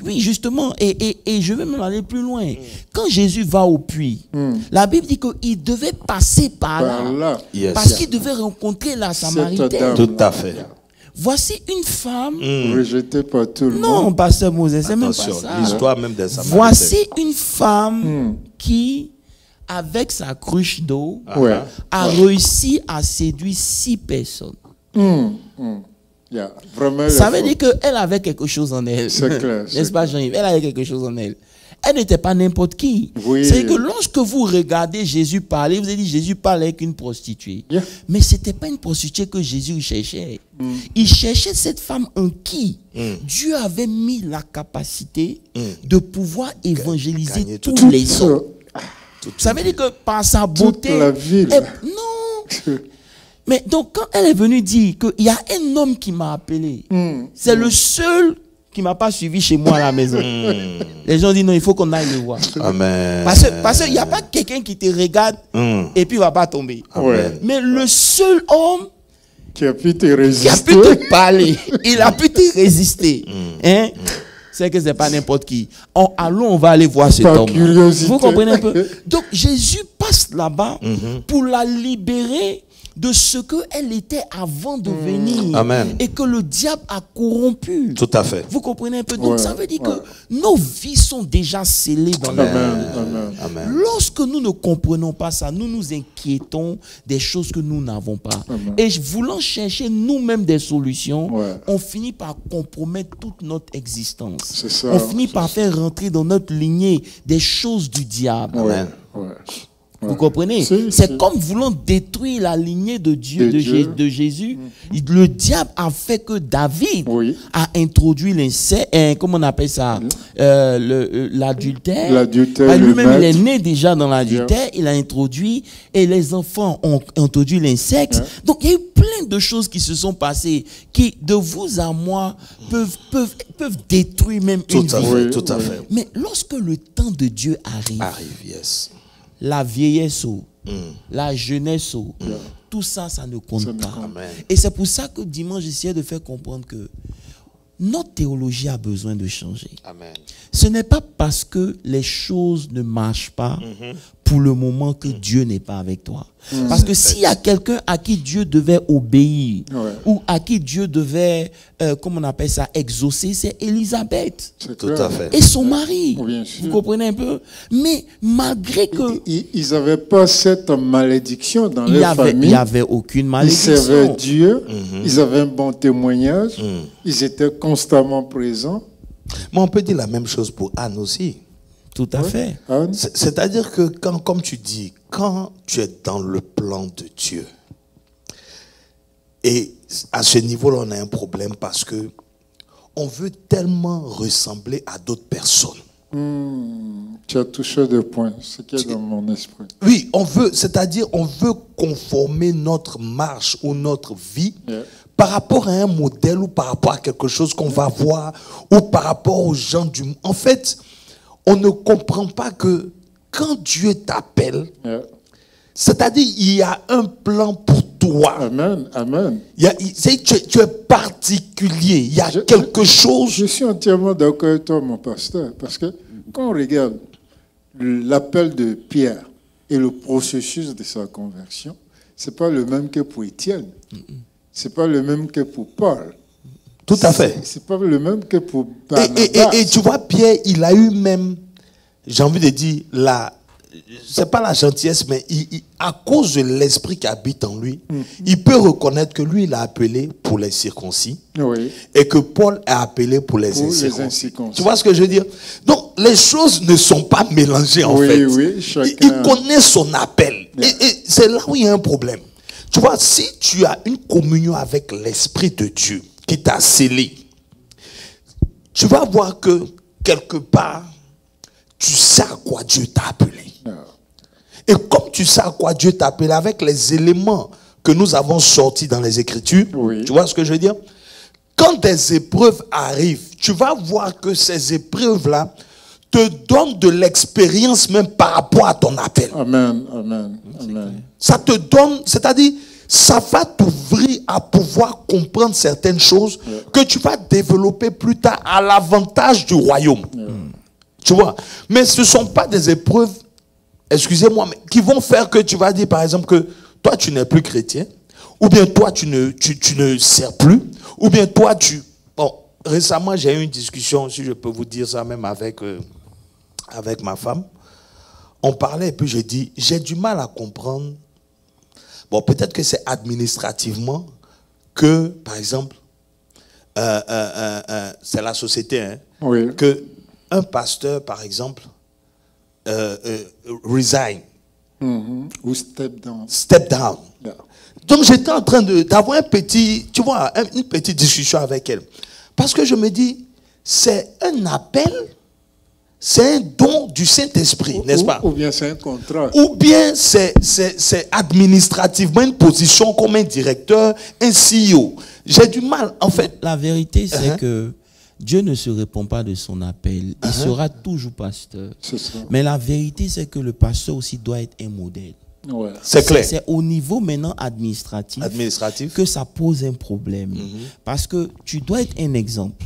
Oui, justement. Et je vais même aller plus loin. Quand Jésus va au puits, la Bible dit qu'il devait passer par là. Parce qu'il devait rencontrer la Samaritaine. Tout à fait. Voici une femme rejetée par tout le monde. Non, pasteur Moses, c'est même pas ça. L'histoire même des Samaritains. Voici une femme qui, avec sa cruche d'eau, a réussi à séduire 6 personnes. Vraiment, ça veut dire qu'elle avait quelque chose en elle. C'est clair. N'est-ce pas, Jean-Yves? Elle avait quelque chose en elle. Elle n'était pas n'importe qui. Oui. C'est que lorsque vous regardez Jésus parler, vous avez dit Jésus parle avec une prostituée. Mais ce n'était pas une prostituée que Jésus cherchait. Il cherchait cette femme en qui Dieu avait mis la capacité de pouvoir évangéliser tous les hommes. Ça veut dire que par sa beauté... Toute la ville. Non. Mais donc quand elle est venue dire qu'il y a un homme qui m'a appelé, c'est le seul qui ne m'a pas suivi chez moi à la maison. Les gens disent non, il faut qu'on aille le voir. Amen. Parce qu'il n'y a pas quelqu'un qui te regarde et puis il ne va pas tomber. Ouais. Mais le seul homme qui a pu te résister, qui a pu te parler, il a pu te résister. C'est que ce n'est pas n'importe qui. Allons, on va aller voir cet homme. Curiosité. Vous comprenez un peu? Donc Jésus passe là-bas pour la libérer de ce qu'elle était avant de venir. Amen. Et que le diable a corrompu. Tout à fait. Vous comprenez un peu? Donc ça veut dire que nos vies sont déjà scellées dans le monde. Amen. Lorsque nous ne comprenons pas ça, nous nous inquiétons des choses que nous n'avons pas. Et voulant chercher nous-mêmes des solutions, on finit par compromettre toute notre existence. C'est ça, on finit par faire rentrer dans notre lignée des choses du diable. Amen. Vous comprenez? C'est comme voulant détruire la lignée de Dieu, de Jésus. Le diable a fait que David a introduit l'inceste, comment on appelle ça? L'adultère. Lui-même, il est né déjà dans l'adultère. Il a introduit, et les enfants ont introduit l'insecte. Donc, il y a eu plein de choses qui se sont passées qui, de vous à moi, peuvent détruire même une vie. Tout à fait. Mais lorsque le temps de Dieu arrive, la vieillesse, la jeunesse, tout ça, ça ne compte pas. Amen. Et c'est pour ça que dimanche, j'essayais de faire comprendre que notre théologie a besoin de changer. Amen. Ce n'est pas parce que les choses ne marchent pas pour le moment que Dieu n'est pas avec toi. Parce que s'il y a quelqu'un à qui Dieu devait obéir ou à qui Dieu devait, comment on appelle ça, exaucer, c'est Élisabeth. Tout à fait. Et son mari. Bien sûr. Vous comprenez un peu? Mais malgré que... Ils n'avaient pas cette malédiction dans leur famille. Il n'y avait aucune malédiction. Ils servaient Dieu. Ils avaient un bon témoignage. Ils étaient constamment présents. Mais on peut dire la même chose pour Anne aussi. Tout à fait. C'est-à-dire que, comme tu dis, quand tu es dans le plan de Dieu, et à ce niveau-là, on a un problème parce que on veut tellement ressembler à d'autres personnes. Tu as touché des points, ce qui est dans mon esprit. Oui, c'est-à-dire on veut conformer notre marche ou notre vie par rapport à un modèle ou par rapport à quelque chose qu'on va voir ou par rapport aux gens du monde. En fait, on ne comprend pas que quand Dieu t'appelle, c'est-à-dire il y a un plan pour toi. Amen, amen. Tu es particulier. Il y a quelque chose. Je suis entièrement d'accord avec toi, mon pasteur, parce que quand on regarde l'appel de Pierre et le processus de sa conversion, c'est pas le même que pour Étienne. C'est pas le même que pour Paul. Tout à fait. C'est pas le même que pour Barnabas. Et tu vois, Pierre, il a eu même, j'ai envie de dire, c'est pas la gentillesse, mais à cause de l'esprit qui habite en lui, il peut reconnaître que lui, il a appelé pour les circoncis, et que Paul a appelé pour les incirconcis. Tu vois ce que je veux dire? Donc, les choses ne sont pas mélangées, en fait. Il connaît son appel. Et c'est là où il y a un problème. Tu vois, si tu as une communion avec l'Esprit de Dieu qui t'a scellé, tu vas voir que quelque part, tu sais à quoi Dieu t'a appelé. Et comme tu sais à quoi Dieu t'a appelé, avec les éléments que nous avons sortis dans les Écritures, tu vois ce que je veux dire? Quand des épreuves arrivent, tu vas voir que ces épreuves-là te donnent de l'expérience même par rapport à ton appel. Amen, amen, amen. Ça te donne, c'est-à-dire, ça va t'ouvrir à pouvoir comprendre certaines choses que tu vas développer plus tard à l'avantage du royaume. Tu vois? Mais ce ne sont pas des épreuves, excusez-moi, mais qui vont faire que tu vas dire, par exemple, que toi, tu n'es plus chrétien, ou bien toi, tu ne sers plus, ou bien toi, Bon, récemment, j'ai eu une discussion, si je peux vous dire ça, même avec ma femme. On parlait, et puis j'ai dit, j'ai du mal à comprendre. Bon, peut-être que c'est administrativement que, par exemple, c'est la société, hein, que un pasteur, par exemple, resign. Ou step down. Step down. Yeah. Donc j'étais en train d'avoir une petite discussion avec elle. Parce que je me dis, c'est un appel, c'est un don du Saint-Esprit, n'est-ce pas? Ou bien c'est un contrat. Ou bien c'est administrativement une position comme un directeur, un CEO. J'ai du mal, en fait. La vérité, c'est que Dieu ne se répond pas de son appel. Il sera toujours pasteur. Mais la vérité, c'est que le pasteur aussi doit être un modèle. C'est clair. C'est au niveau maintenant administratif que ça pose un problème. Parce que tu dois être un exemple.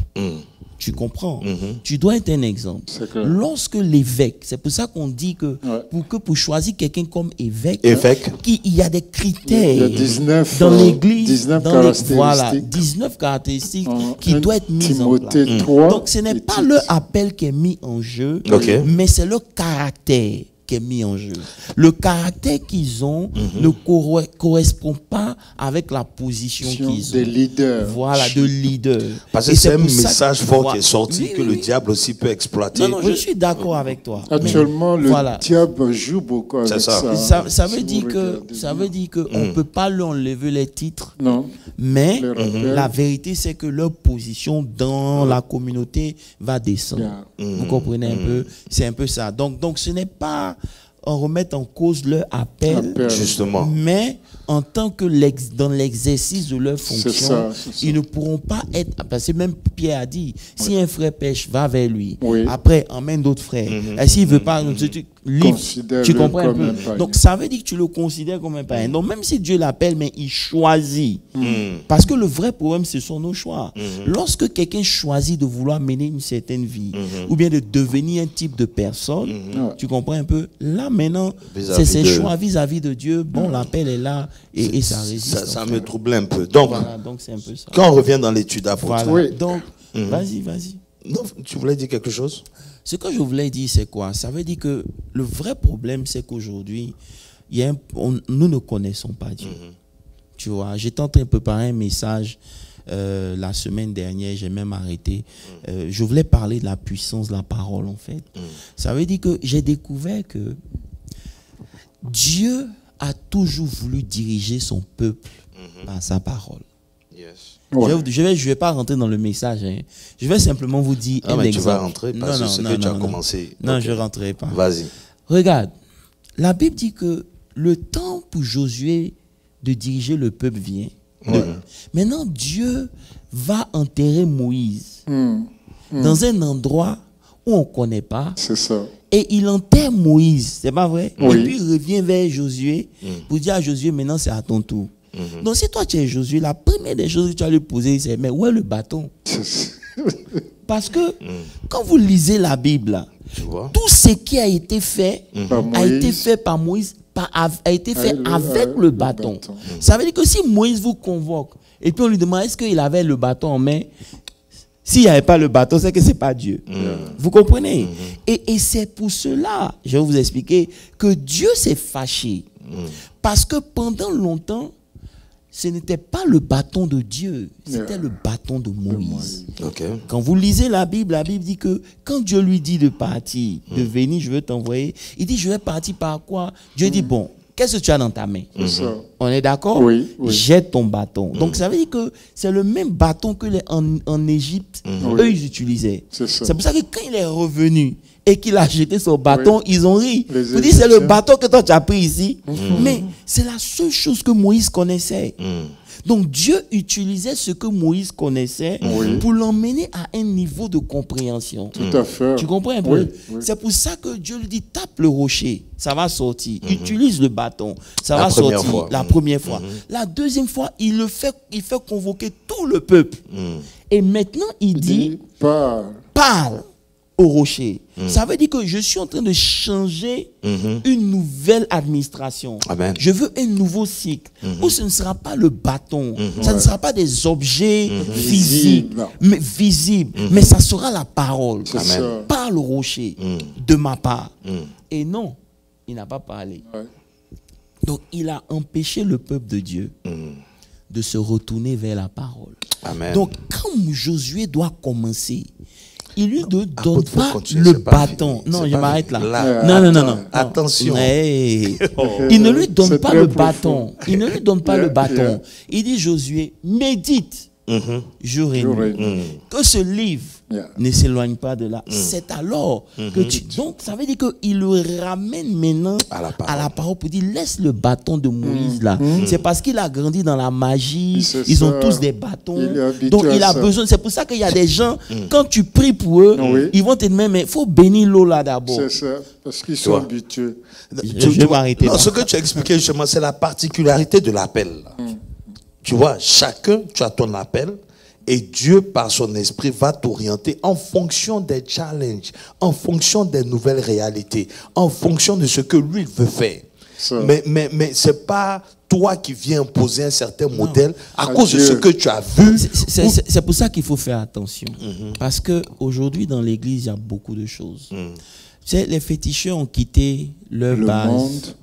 Tu comprends? Tu dois être un exemple. Lorsque l'évêque, c'est pour ça qu'on dit que pour choisir quelqu'un comme évêque, il y a des critères. Il y a 19, dans l'église, 19 caractéristiques. Voilà, 19 caractéristiques qui doivent être mises en place. 3, donc ce n'est pas leur appel qui est mis en jeu, mais c'est leur caractère qui est mis en jeu. Le caractère qu'ils ont ne correspond pas avec la position qu'ils ont. Des leaders. Voilà, de leader. Parce que c'est un message fort qui est sorti que le diable aussi peut exploiter. Non, je suis d'accord avec toi. Actuellement, le diable joue beaucoup avec ça. Ça veut dire que on ne peut pas leur enlever les titres. Non. Mais la vérité, c'est que leur position dans la communauté va descendre. Vous comprenez un peu? C'est un peu ça. Donc ce n'est pas remettre en cause leur appel, justement, mais en tant que dans l'exercice de leur fonction, ils ne pourront pas être, parce que même Pierre a dit, si un frère pêche, va vers lui, après emmène d'autres frères, et s'il ne veut pas, tu comprends un peu? Donc ça veut dire que tu le considères comme un païen. Donc même si Dieu l'appelle, mais il choisit, parce que le vrai problème, ce sont nos choix. Lorsque quelqu'un choisit de vouloir mener une certaine vie, ou bien de devenir un type de personne, tu comprends un peu? Là maintenant, c'est ses choix vis-à-vis de Dieu. Bon, l'appel est là et ça résiste. Ça me trouble un peu. Donc, c'est un peu ça. Quand on revient dans l'étude apôtre. Donc, vas-y. Non, tu voulais dire quelque chose? Ce que je voulais dire, c'est quoi? Ça veut dire que le vrai problème, c'est qu'aujourd'hui, nous ne connaissons pas Dieu. Tu vois, j'étais en train de préparer un message la semaine dernière, j'ai même arrêté. Je voulais parler de la puissance de la parole, en fait. Ça veut dire que j'ai découvert que Dieu a toujours voulu diriger son peuple par sa parole. Je vais pas rentrer dans le message. Je vais simplement vous dire un exemple. Tu vas rentrer parce que tu as commencé. Non, je ne rentrerai pas. Vas-y. Regarde, la Bible dit que le temps pour Josué de diriger le peuple vient. Maintenant, Dieu va enterrer Moïse dans un endroit où on ne connaît pas. C'est ça. Et il enterre Moïse, c'est pas vrai? Et puis il revient vers Josué pour dire à Josué, maintenant c'est à ton tour. Donc si toi tu es Josué, la première des choses que tu vas lui poser, c'est mais où est le bâton? Parce que quand vous lisez la Bible, tout ce qui a été fait par Moïse, a été fait avec le bâton. Ça veut dire que si Moïse vous convoque et puis on lui demande est-ce qu'il avait le bâton en main, S'il n'y avait pas le bâton, c'est que ce n'est pas Dieu. Vous comprenez? Et c'est pour cela, je vais vous expliquer, que Dieu s'est fâché. Parce que pendant longtemps, ce n'était pas le bâton de Dieu, c'était le bâton de Moïse. Okay. Quand vous lisez la Bible dit que quand Dieu lui dit de partir, de venir, je veux t'envoyer, il dit, je vais partir par quoi? Dieu dit, bon, qu'est-ce que tu as dans ta main? On est d'accord? Oui. Jette ton bâton. Donc ça veut dire que c'est le même bâton que en Égypte, eux ils utilisaient. C'est pour ça que quand il est revenu et qu'il a jeté son bâton, ils ont ri. Vous dites, c'est le bâton que toi tu as pris ici. Mais c'est la seule chose que Moïse connaissait. Donc Dieu utilisait ce que Moïse connaissait pour l'emmener à un niveau de compréhension. Tout à fait. Tu comprends un peu? C'est pour ça que Dieu lui dit, tape le rocher, ça va sortir. Utilise le bâton, ça va sortir la première fois. La deuxième fois, il fait convoquer tout le peuple. Et maintenant, il dit, parle au rocher. Ça veut dire que je suis en train de changer une nouvelle administration. Amen. Je veux un nouveau cycle où ce ne sera pas le bâton, ça ne sera pas des objets physiques, mais visibles, mais ça sera la parole. Amen. Parle au rocher de ma part. Et non, il n'a pas parlé. Donc il a empêché le peuple de Dieu de se retourner vers la parole. Amen. Donc quand Josué doit commencer, il lui donne pas le bâton. Non, je m'arrête là. Non. Attention. Il ne lui donne pas le bâton. Il ne lui donne pas le bâton. Il dit, Josué, médite jour et nuit. Que ce livre ne s'éloigne pas de là. C'est alors que tu... Donc, ça veut dire qu'il le ramène maintenant à la parole pour dire, laisse le bâton de Moïse là. C'est parce qu'il a grandi dans la magie. Ils ont tous des bâtons. Donc, il a besoin. C'est pour ça qu'il y a des gens, quand tu pries pour eux, ils vont te dire, mais il faut bénir l'eau là d'abord. C'est ça, parce qu'ils sont habitués. Je vais m'arrêter là. Ce que tu as expliqué justement, c'est la particularité de l'appel. Tu vois, chacun, tu as ton appel et Dieu, par son esprit, va t'orienter en fonction des challenges, en fonction des nouvelles réalités, en fonction de ce que lui veut faire. Mais ce n'est pas toi qui viens imposer un certain modèle à cause de ce que tu as vu. C'est pour ça qu'il faut faire attention. Parce qu'aujourd'hui, dans l'église, il y a beaucoup de choses. Tu sais, les féticheurs ont quitté leur base.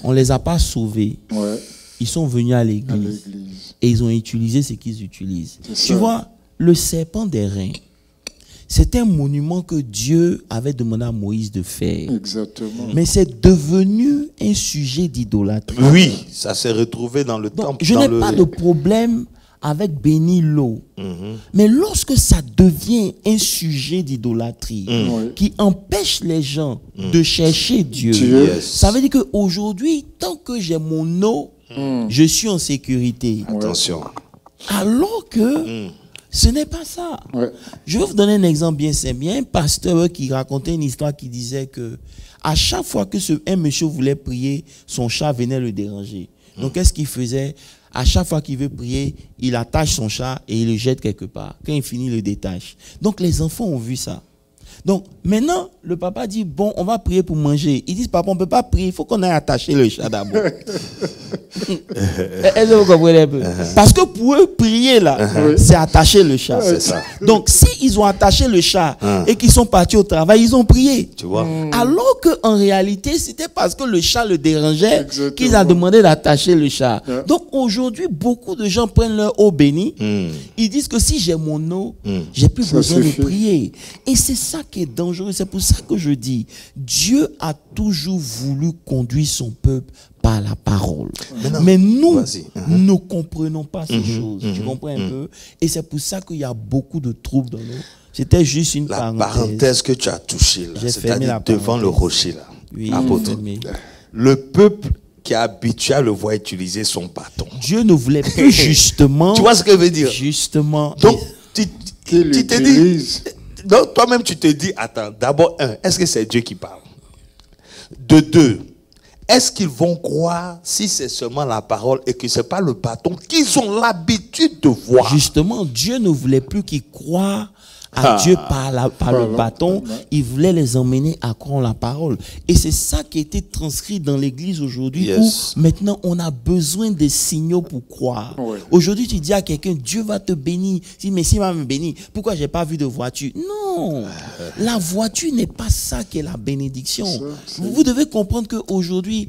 On ne les a pas sauvés. Ils sont venus à l'église et ils ont utilisé ce qu'ils utilisent. Tu vois, le serpent des reins, c'est un monument que Dieu avait demandé à Moïse de faire. Exactement. Mais c'est devenu un sujet d'idolâtrie. Oui, ça s'est retrouvé dans le temple. Je n'ai pas de problème avec bénir l'eau. Mais lorsque ça devient un sujet d'idolâtrie qui empêche les gens de chercher Dieu, ça veut dire qu'aujourd'hui, tant que j'ai mon eau, je suis en sécurité. Attention. Alors que ce n'est pas ça. Je vais vous donner un exemple bien simple. Il y a un pasteur qui racontait une histoire qui disait que à chaque fois que un monsieur voulait prier, son chat venait le déranger. Donc qu'est-ce qu'il faisait? À chaque fois qu'il veut prier, il attache son chat et il le jette quelque part. Quand il finit, il le détache. Donc les enfants ont vu ça. Donc maintenant, le papa dit, bon, on va prier pour manger. Ils disent, papa, on ne peut pas prier, il faut qu'on aille attacher le chat d'abord. Est-ce que vous comprenez un peu? Parce que pour eux, prier là, c'est attacher le chat. C'est ça. Donc s'ils ont attaché le chat et qu'ils sont partis au travail, ils ont prié. Tu vois? Alors qu'en réalité, c'était parce que le chat le dérangeait qu'ils ont demandé d'attacher le chat. Donc aujourd'hui, beaucoup de gens prennent leur eau bénie. Ils disent que si j'ai mon eau, j'ai plus besoin de prier. Et c'est ça qui est dangereux. C'est pour ça que je dis, Dieu a toujours voulu conduire son peuple par la parole. Mais nous ne comprenons pas ces choses. Tu comprends un peu? Et c'est pour ça qu'il y a beaucoup de troubles dans nous. C'était juste une parenthèse que tu as touchée là, c'est-à-dire devant le rocher là. Oui, le peuple qui est habitué à le voir utiliser son bâton. Dieu ne voulait plus justement. Tu vois ce que je veux dire? Justement. Donc, tu te dis. Donc, toi-même, tu te dis, attends, d'abord, est-ce que c'est Dieu qui parle? De deux, est-ce qu'ils vont croire si c'est seulement la parole et que ce n'est pas le bâton qu'ils ont l'habitude de voir? Justement, Dieu ne voulait plus qu'ils croient à Dieu par le bâton. Il voulait les emmener à croire la parole. Et c'est ça qui a été transcrit dans l'église aujourd'hui, Yes. où maintenant on a besoin des signaux pour croire. Ouais. Aujourd'hui, tu dis à quelqu'un, Dieu va te bénir. Si, mais s'il va me bénir, pourquoi j'ai pas vu de voiture? Non, la voiture n'est pas ça qui est la bénédiction. Vous devez comprendre qu'aujourd'hui,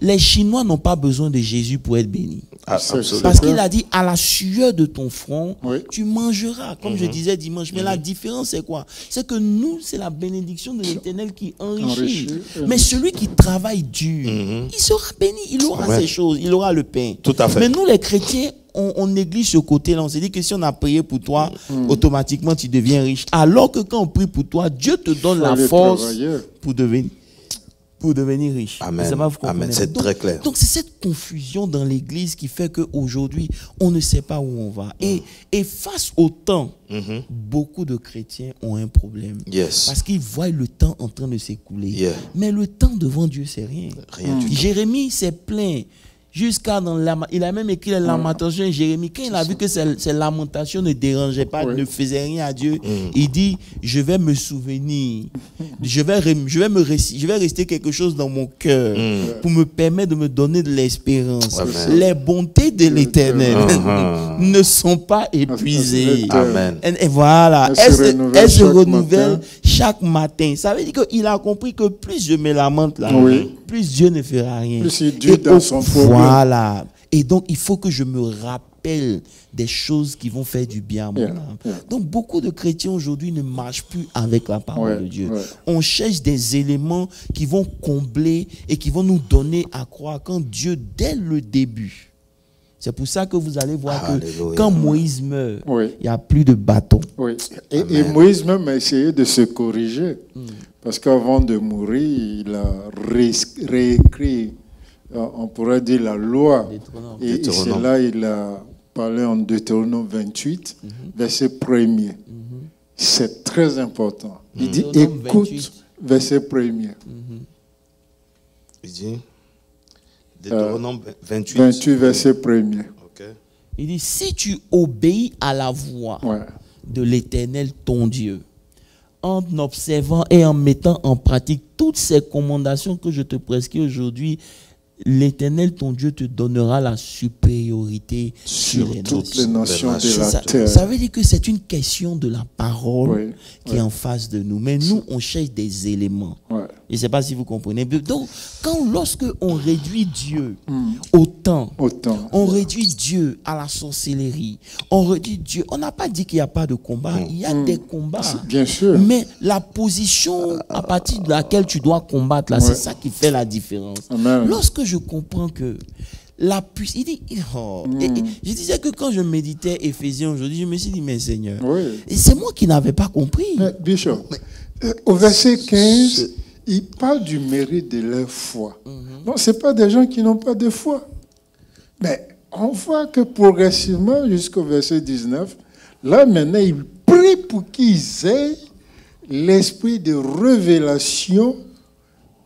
les Chinois n'ont pas besoin de Jésus pour être bénis. Absolument. Parce qu'il a dit, à la sueur de ton front, Oui. tu mangeras, comme je disais dimanche. Mais la différence, c'est quoi? C'est que nous, c'est la bénédiction de l'Éternel qui enrichit. Mais celui qui travaille dur, il sera béni, il aura Ouais. ces choses, il aura le pain. Tout à fait. Mais nous, les chrétiens, on néglige ce côté-là. On s'est dit que si on a prié pour toi, automatiquement, tu deviens riche. Alors que quand on prie pour toi, Dieu te donne la aller force travailler. pour devenir riche. Amen. Ça va, vous Amen. comprenez? C'est très clair. Donc c'est cette confusion dans l'église qui fait qu'aujourd'hui, on ne sait pas où on va. Et face au temps, beaucoup de chrétiens ont un problème. Yes. Parce qu'ils voient le temps en train de s'écouler. Yeah. Mais le temps devant Dieu, c'est rien. Rien du tout. Jérémie s'est plaint. Jusqu'à dans il a même écrit les lamentations. Jérémie, quand il a vu que ces lamentations ne dérangeaient pas, ne faisaient rien à Dieu, il dit, je vais me souvenir, je vais rester quelque chose dans mon cœur pour me permettre de me donner de l'espérance. Amen. Les bontés de l'Éternel ne sont pas épuisées. Amen. Et voilà, elles se renouvellent chaque matin. Ça veut dire qu'il a compris que plus je me lamente là, plus Dieu ne fera rien. Plus il dure dans son problème. Voilà. Et donc, il faut que je me rappelle des choses qui vont faire du bien à mon âme. Donc, beaucoup de chrétiens aujourd'hui ne marchent plus avec la parole de Dieu. On cherche des éléments qui vont combler et qui vont nous donner à croire quand Dieu, dès le début. C'est pour ça que vous allez voir que quand Moïse meurt, il n'y a plus de bâton. Oui. Et Moïse même a essayé de se corriger. Parce qu'avant de mourir, il a réécrit, on pourrait dire, la loi. Et c'est là il a parlé en Deutéronome 28, verset 1er. C'est très important. Il dit, écoute, 28. verset 1er. Il dit, Deutéronome 28. 28, verset 1er. Ok. Il dit, si tu obéis à la voix de l'Éternel, ton Dieu, en observant et en mettant en pratique toutes ces recommandations que je te prescris aujourd'hui, l'Éternel, ton Dieu, te donnera la supériorité sur toutes les nations de la ça, terre. ça veut dire que c'est une question de la parole qui est en face de nous. Mais nous, on cherche des éléments. Je ne sais pas si vous comprenez. Donc, lorsque on réduit Dieu au temps, on réduit Dieu à la sorcellerie, on réduit Dieu. On n'a pas dit qu'il n'y a pas de combat. Il y a des combats. Bien sûr. Mais la position à partir de laquelle tu dois combattre, là, c'est ça qui fait la différence. Amen. Lorsque je comprends que la puissance, il dit, je disais que quand je méditais Éphésiens aujourd'hui, je me suis dit, mais Seigneur, et c'est moi qui n'avais pas compris. Mais, Bishop, au verset 15, il parle du mérite de leur foi. Non, ce n'est pas des gens qui n'ont pas de foi. Mais on voit que progressivement, jusqu'au verset 19, là maintenant, il prie pour qu'ils aient l'esprit de révélation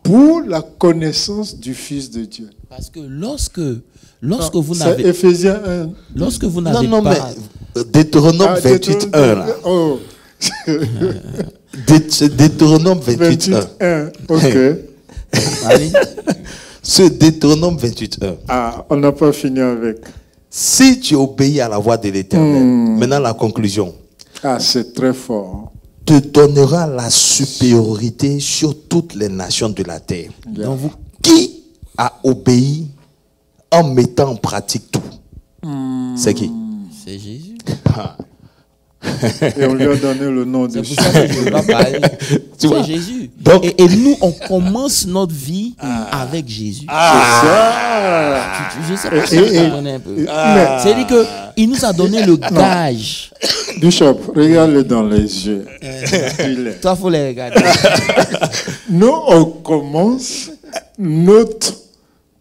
pour la connaissance du Fils de Dieu. Parce que lorsque vous n'avez... C'est Éphésiens 1. Lorsque vous n'avez pas... mais Deutéronome 28, 1, là. Oh. Deutéronome 28, 1. Ok. Allez. Ce Deutéronome 28, 1. Ah, on n'a pas fini avec. Si tu obéis à la voix de l'Éternel, maintenant la conclusion. Ah, c'est très fort. Te donnera la supériorité sur toutes les nations de la terre. Donc vous... Qui a obéi en mettant en pratique tout? C'est qui? C'est Jésus. Et on lui a donné le nom de C'est pour ça que je ne veux pas parler. C'est Jésus. Donc, et nous, on commence notre vie avec Jésus. Je sais pas si vous comprenez un peu. C'est-à-dire qu'il nous a donné le gage. Bishop, regarde-le dans les yeux. Toi, il faut les regarder. Nous, on commence notre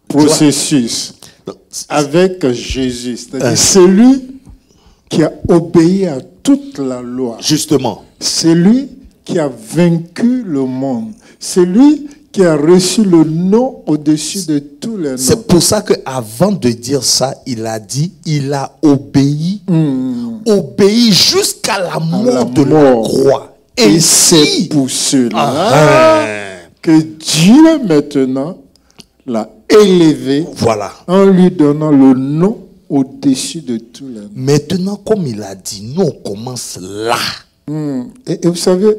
processus avec Jésus. C'est-à-dire celui qui a obéi à toute la loi. justement, C'est lui qui a vaincu le monde. C'est lui qui a reçu le nom au-dessus de tous les noms. c'est pour ça qu'avant de dire ça, il a dit, il a obéi obéi jusqu'à la mort de la croix. Et c'est pour cela que Dieu maintenant l'a élevé, voilà, en lui donnant le nom au-dessus de tous les noms. Maintenant, comme il a dit, nous on commence là. Et vous savez,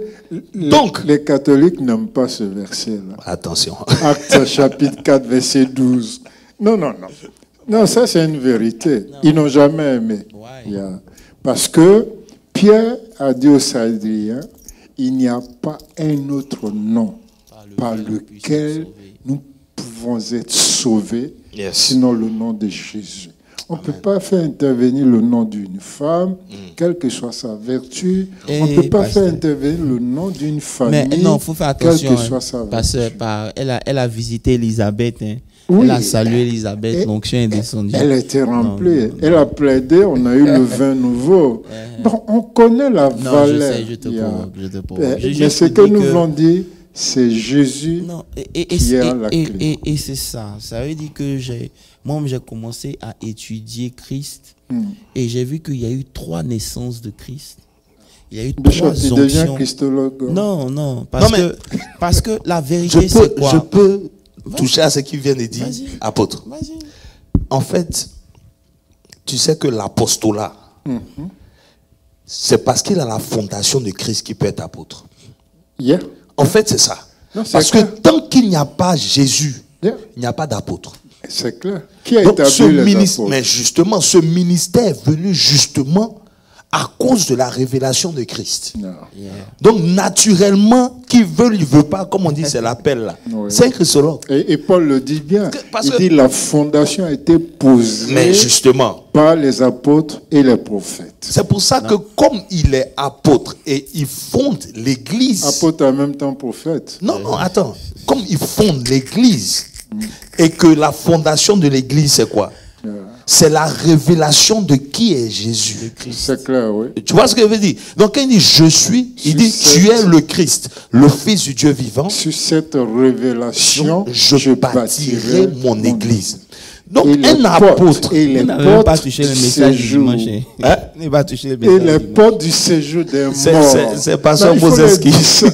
Donc, les catholiques n'aiment pas ce verset-là. Attention. Actes chapitre 4, verset 12. Non. Non, ça c'est une vérité. Ils n'ont jamais aimé. Yeah. Parce que Pierre a dit aux Sadriens, il n'y a pas un autre nom par lequel nous pouvons être sauvés, sinon le nom de Jésus. On ne peut pas faire intervenir le nom d'une femme, quelle que soit sa vertu. On ne peut pas faire intervenir le nom d'une famille, mais non, faut faire attention, quelle que soit sa vertu. Parce que elle a visité Elisabeth. Oui, elle a salué Elisabeth, l'onction est descendue. Elle était remplie. Non. Elle a plaidé, on a eu le vin nouveau. Bon, on connaît la valeur. Je te provoque. Mais ce que nous voulons dire, c'est Jésus qui est la clé. Et c'est ça. Ça veut dire que moi, j'ai commencé à étudier Christ et j'ai vu qu'il y a eu 3 naissances de Christ. Il y a eu 3 onctions. Tu deviens christologue. Non. Parce que la vérité, c'est quoi? Je peux toucher à ce qu'il vient de dire, apôtre. En fait, tu sais que l'apostolat, c'est parce qu'il a la fondation de Christ qui peut être apôtre. Yeah. En fait, c'est ça. Non, parce que tant qu'il n'y a pas Jésus, il n'y a pas d'apôtre. C'est clair. Qui a établi les apôtres? Mais justement, ce ministère est venu justement à cause de la révélation de Christ. Donc, naturellement, qui veut, il ne veut pas, comme on dit, c'est l'appel là. C'est un christologue. Et Paul le dit bien. Il dit la fondation a été posée par les apôtres et les prophètes. C'est pour ça que comme il est apôtre et il fonde l'église. Apôtre en même temps prophète. Non, attends. Comme il fonde l'église et que la fondation de l'église, c'est quoi? C'est la révélation de qui est Jésus. C'est clair, oui. Tu vois ce que je veux dire? Donc quand il dit je suis, il dit tu es le Christ, le Fils du Dieu vivant. Sur cette révélation, je bâtirai mon église. Donc un apôtre, et les portes pas touché le message du dimanche. Il va toucher le message. Et les portes du séjour des morts. C'est pasteur Moses qui.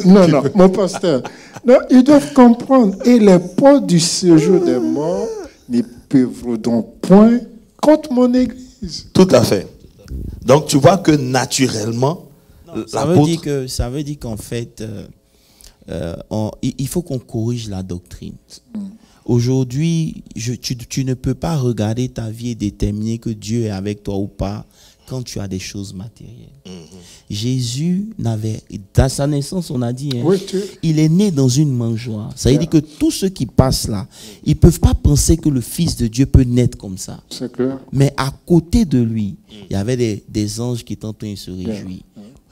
Non, mon pasteur. Non, ils doivent comprendre. Et les portes du séjour des morts ne peuvent donc point contre mon église. Tout à fait. Donc tu vois que naturellement, ça veut dire qu'en fait, il faut qu'on corrige la doctrine. Aujourd'hui, tu ne peux pas regarder ta vie et déterminer que Dieu est avec toi ou pas quand tu as des choses matérielles. Jésus n'avait, dans sa naissance, on a dit, il est né dans une mangeoire. Ça veut dire que tous ceux qui passent là, ils ne peuvent pas penser que le Fils de Dieu peut naître comme ça. C'est clair. Mais à côté de lui, il y avait des anges qui étaient en train de se réjouir.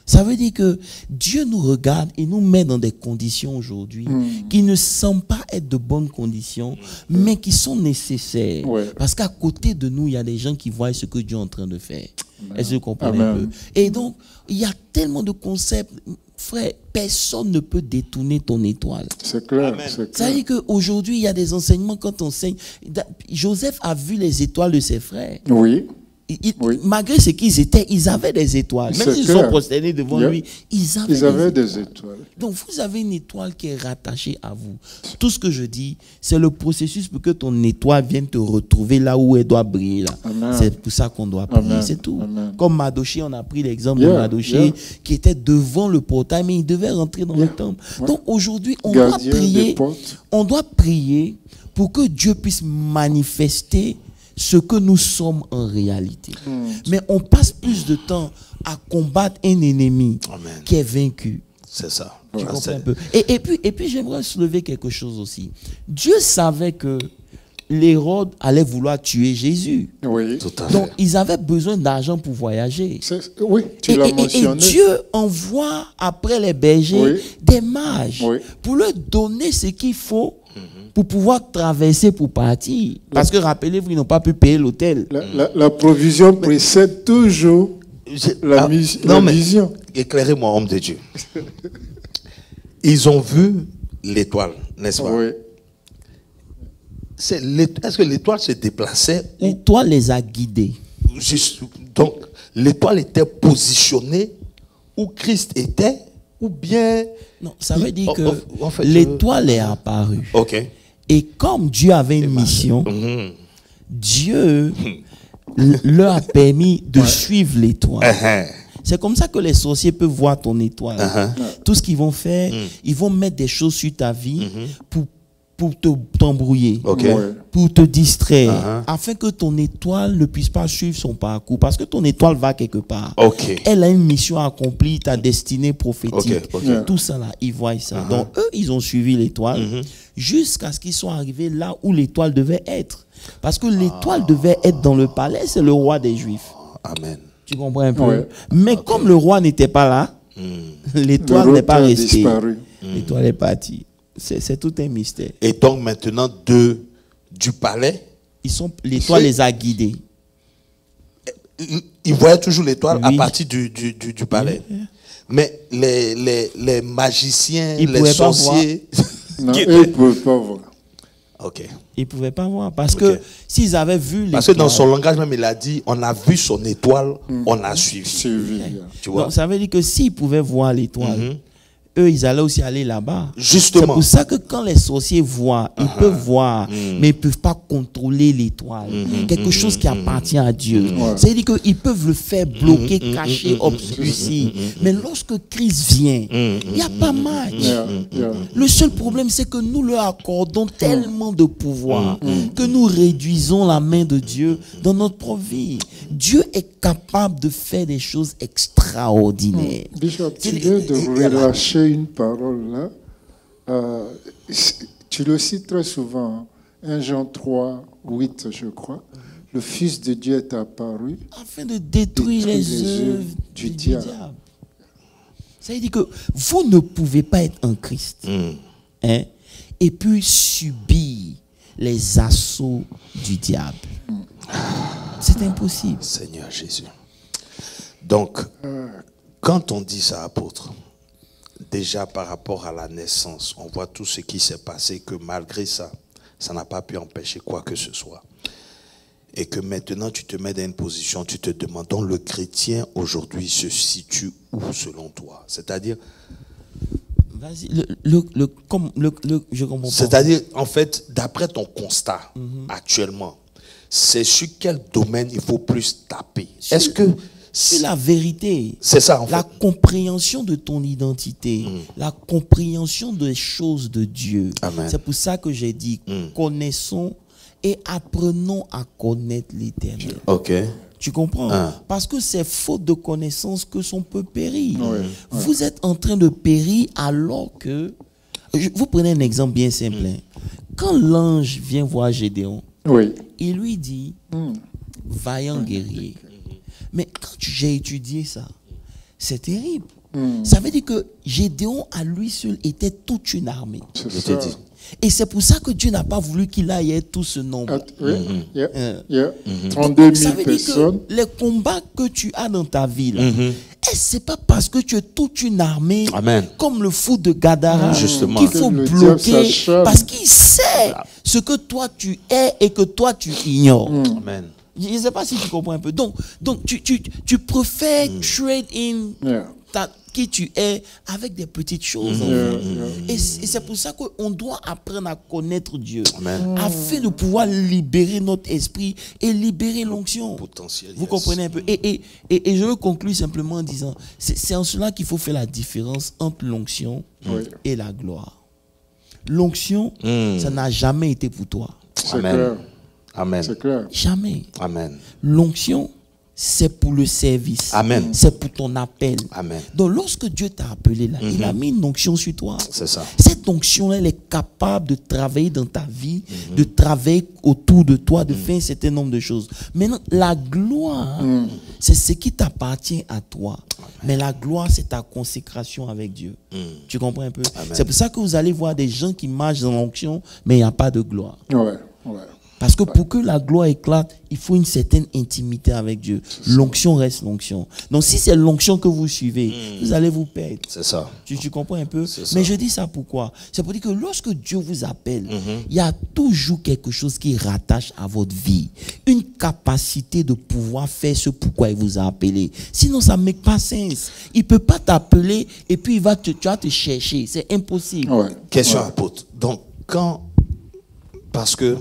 Ça veut dire que Dieu nous regarde et nous met dans des conditions aujourd'hui qui ne semblent pas être de bonnes conditions, mais qui sont nécessaires. Parce qu'à côté de nous, il y a des gens qui voient ce que Dieu est en train de faire. Est-ce que vous comprenez un peu? Et donc, il y a tellement de concepts. Frère, personne ne peut détourner ton étoile. C'est clair. Ça veut dire qu'aujourd'hui, il y a des enseignements quand on enseigne. Joseph a vu les étoiles de ses frères. Oui. Malgré ce qu'ils étaient, ils avaient des étoiles. Même s'ils sont prosternés devant lui, ils avaient des étoiles. Donc vous avez une étoile qui est rattachée à vous. Tout ce que je dis, c'est le processus pour que ton étoile vienne te retrouver là où elle doit briller. C'est pour ça qu'on doit prier, c'est tout. Comme Madoché, on a pris l'exemple de Madoché qui était devant le portail, mais il devait rentrer dans le temple. Donc aujourd'hui, on doit prier pour que Dieu puisse manifester ce que nous sommes en réalité. Mais on passe plus de temps à combattre un ennemi qui est vaincu. C'est ça. Tu comprends un peu? Et puis j'aimerais soulever quelque chose aussi. Dieu savait que l'Hérode allait vouloir tuer Jésus. Oui, tout à fait. Donc ils avaient besoin d'argent pour voyager. Oui, tu l'as mentionné. Et Dieu envoie après les bergers des mages pour leur donner ce qu'il faut pour pouvoir traverser pour partir. Parce que rappelez-vous, ils n'ont pas pu payer l'hôtel. La provision précède toujours la vision. Éclairez-moi, homme de Dieu. Ils ont vu l'étoile, n'est-ce pas? Oui. Est-ce que l'étoile se déplaçait? L'étoile les a guidés. Donc, l'étoile était positionnée où Christ était, ou bien... Non, ça veut dire que en fait, l'étoile est apparue. Ok. Et comme Dieu avait une mission, Dieu leur a permis de suivre l'étoile. C'est comme ça que les sorciers peuvent voir ton étoile. Tout ce qu'ils vont faire, ils vont mettre des choses sur ta vie pour t'embrouiller, pour te distraire, afin que ton étoile ne puisse pas suivre son parcours. Parce que ton étoile va quelque part. Elle a une mission accomplie, ta destinée prophétique. Tout ça là, ils voient ça. Donc eux, ils ont suivi l'étoile jusqu'à ce qu'ils soient arrivés là où l'étoile devait être. Parce que l'étoile devait être dans le palais, c'est le roi des Juifs. Amen. Tu comprends un peu? Mais comme le roi n'était pas là, l'étoile n'est pas restée. L'étoile est partie. C'est tout un mystère. Et donc maintenant, du palais, l'étoile les a guidés. Ils voyaient toujours l'étoile à partir du palais. Mais les magiciens, les sorciers... Non, ils ne pouvaient pas voir. Ils ne pouvaient pas voir. Parce que s'ils avaient vu l'étoile... Parce que dans son langage même, il a dit, on a vu son étoile, on a suivi. Tu vois? Donc, ça veut dire que s'ils pouvaient voir l'étoile, eux, ils allaient aussi aller là-bas. Justement. C'est pour ça que quand les sorciers voient, ils peuvent voir, mais ils ne peuvent pas contrôler l'étoile. Quelque chose qui appartient à Dieu. C'est-à-dire qu'ils peuvent le faire bloquer, cacher, obscurcir. Mais lorsque Christ vient, il n'y a pas match. Le seul problème, c'est que nous leur accordons tellement de pouvoir que nous réduisons la main de Dieu dans notre propre vie. Dieu est capable de faire des choses extraordinaires. Bishop, tu viens de relâcher une parole là. Tu le cites très souvent. 1 Jean 3, 8, je crois. Le Fils de Dieu est apparu afin de détruire les œuvres du diable. Ça veut dire que vous ne pouvez pas être un Christ et puis subir les assauts du diable. C'est impossible. Seigneur Jésus. Donc, quand on dit ça, apôtre, déjà par rapport à la naissance, on voit tout ce qui s'est passé, que malgré ça, ça n'a pas pu empêcher quoi que ce soit. Et que maintenant, tu te mets dans une position, tu te demandes, donc le chrétien aujourd'hui se situe où selon toi? C'est-à-dire... Vas-y, je comprends pas. C'est-à-dire, en fait, d'après ton constat actuellement, c'est sur quel domaine il faut plus taper? Est-ce que... C'est la vérité. C'est ça, en fait. La compréhension de ton identité, la compréhension des choses de Dieu. Amen. C'est pour ça que j'ai dit, connaissons et apprenons à connaître l'Éternel. Tu comprends? Parce que c'est faute de connaissance que son peuple périt. Vous êtes en train de périr alors que... Vous prenez un exemple bien simple. Quand l'ange vient voir Gédéon, il lui dit, vaillant guerrier. Mais quand j'ai étudié ça, c'est terrible. Ça veut dire que Gédéon à lui seul était toute une armée. Et c'est pour ça que Dieu n'a pas voulu qu'il aille tout ce nombre. 32 000 personnes. Les combats que tu as dans ta vie, c'est pas parce que tu es toute une armée, comme le fou de Gadara, qu'il faut bloquer, parce qu'il sait ce que toi tu es et que toi tu ignores. Amen. Je ne sais pas si tu comprends un peu. Donc tu préfères trade in qui tu es avec des petites choses. Et c'est pour ça qu'on doit apprendre à connaître Dieu. Afin de pouvoir libérer notre esprit et libérer l'onction. Vous comprenez un peu? Et je veux conclure simplement en disant, c'est en cela qu'il faut faire la différence entre l'onction et la gloire. L'onction, ça n'a jamais été pour toi. Amen. Amen. C'est clair. Jamais. Amen. L'onction, c'est pour le service. Amen. C'est pour ton appel. Amen. Donc, lorsque Dieu t'a appelé là, il a mis une onction sur toi. C'est ça. Cette onction-là, elle est capable de travailler dans ta vie, de travailler autour de toi, de faire un certain nombre de choses. Maintenant, la gloire, c'est ce qui t'appartient à toi. Mais la gloire, c'est ta consécration avec Dieu. Tu comprends un peu? C'est pour ça que vous allez voir des gens qui marchent dans l'onction, mais il n'y a pas de gloire. Parce que pour que la gloire éclate, il faut une certaine intimité avec Dieu. L'onction reste l'onction. Donc si c'est l'onction que vous suivez, vous allez vous perdre. C'est ça. Tu comprends un peu? C'est ça. Mais je dis ça pourquoi? C'est pour dire que lorsque Dieu vous appelle, il y a toujours quelque chose qui rattache à votre vie. Une capacité de pouvoir faire ce pourquoi il vous a appelé. Sinon, ça ne make pas sens. Il ne peut pas t'appeler et puis tu vas te chercher. C'est impossible. Ouais. Question apôtre. Donc, parce que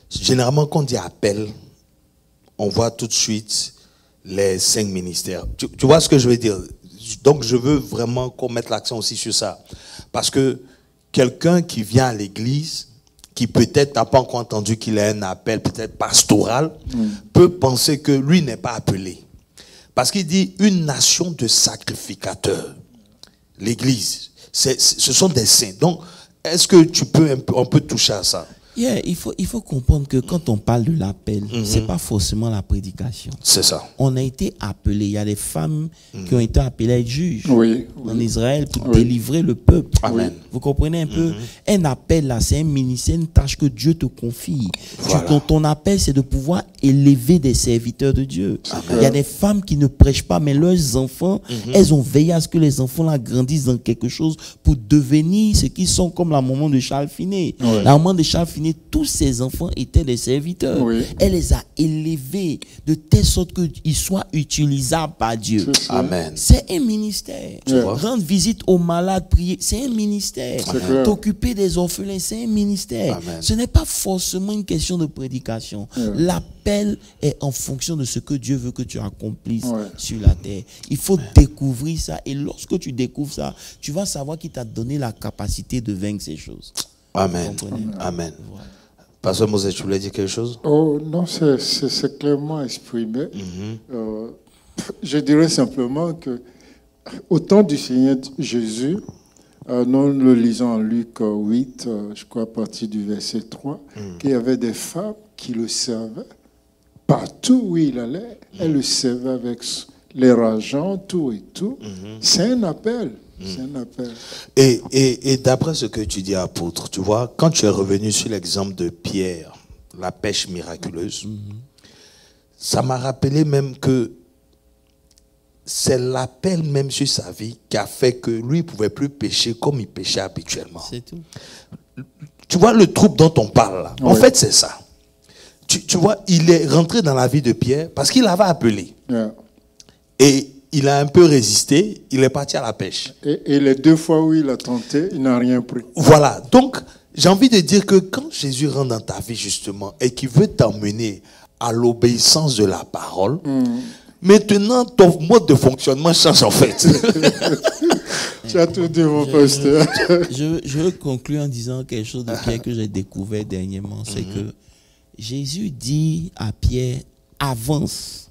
généralement, quand on dit appel, on voit tout de suite les 5 ministères. Tu vois ce que je veux dire? Donc, je veux vraiment qu'on mette l'accent aussi sur ça. Parce que quelqu'un qui vient à l'église, qui peut-être n'a pas encore entendu qu'il a un appel peut-être pastoral, peut penser que lui n'est pas appelé. Parce qu'il dit une nation de sacrificateurs. L'église, ce sont des saints. Donc, est-ce que on peut toucher à ça? Yeah, il faut comprendre que quand on parle de l'appel, c'est pas forcément la prédication. C'est ça. On a été appelés. Il y a des femmes qui ont été appelées à être juges en Israël pour délivrer le peuple. Amen. Vous comprenez un peu? Un appel là, c'est un ministère, une tâche que Dieu te confie. Voilà. Ton appel, c'est de pouvoir élever des serviteurs de Dieu. Il y a des femmes qui ne prêchent pas, mais leurs enfants, elles ont veillé à ce que les enfants là grandissent dans quelque chose pour devenir ce qu'ils sont, comme la maman de Charles Finet. La maman de Charles Finet, tous ses enfants étaient des serviteurs. Elle les a élevés de telle sorte qu'ils soient utilisables par Dieu. Amen. C'est un ministère. Rendre visite aux malades, prier, c'est un ministère. T'occuper des orphelins, c'est un ministère. Amen. Ce n'est pas forcément une question de prédication. L'appel est en fonction de ce que Dieu veut que tu accomplisses sur la terre. Il faut découvrir ça. Et lorsque tu découvres ça, tu vas savoir qu'il t'a donné la capacité de vaincre ces choses. Amen. Amen. Voilà. Pasteur Moses, tu voulais dire quelque chose? Oh non, c'est clairement exprimé. Je dirais simplement que au temps du Seigneur Jésus, nous le lisons en Luc 8, je crois à partir du verset 3, qu'il y avait des femmes qui le servaient. Partout où il allait, elles le servaient avec les rageants, tout et tout. C'est un appel. C'est un appel. Et d'après ce que tu dis, apôtre, tu vois, quand tu es revenu sur l'exemple de Pierre, la pêche miraculeuse, ça m'a rappelé même que c'est l'appel même sur sa vie qui a fait que lui ne pouvait plus pêcher comme il pêchait habituellement. C'est tout. Tu vois le trouble dont on parle là. En fait, c'est ça. Tu vois, il est rentré dans la vie de Pierre parce qu'il avait appelé. Et il a un peu résisté, il est parti à la pêche. Et les 2 fois où il a tenté, il n'a rien pris. Voilà, donc j'ai envie de dire que quand Jésus rentre dans ta vie justement et qu'il veut t'emmener à l'obéissance de la parole, maintenant ton mode de fonctionnement change en fait. Tu as tout dit, mon pasteur. Je veux conclure en disant quelque chose de Pierre que j'ai découvert dernièrement, c'est que Jésus dit à Pierre, avance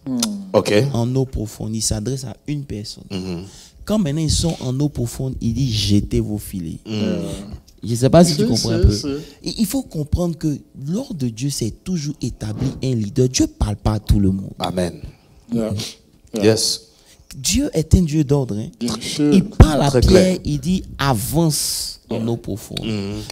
en eau profonde. Il s'adresse à une personne. Quand maintenant ils sont en eau profonde, il dit jetez vos filets. Je ne sais pas si tu comprends un peu. Il faut comprendre que l'ordre de Dieu s'est toujours établi un leader. Dieu ne parle pas à tout le monde. Amen. Yes. Dieu est un Dieu d'ordre. Il parle à Pierre, il dit avance en eau profonde.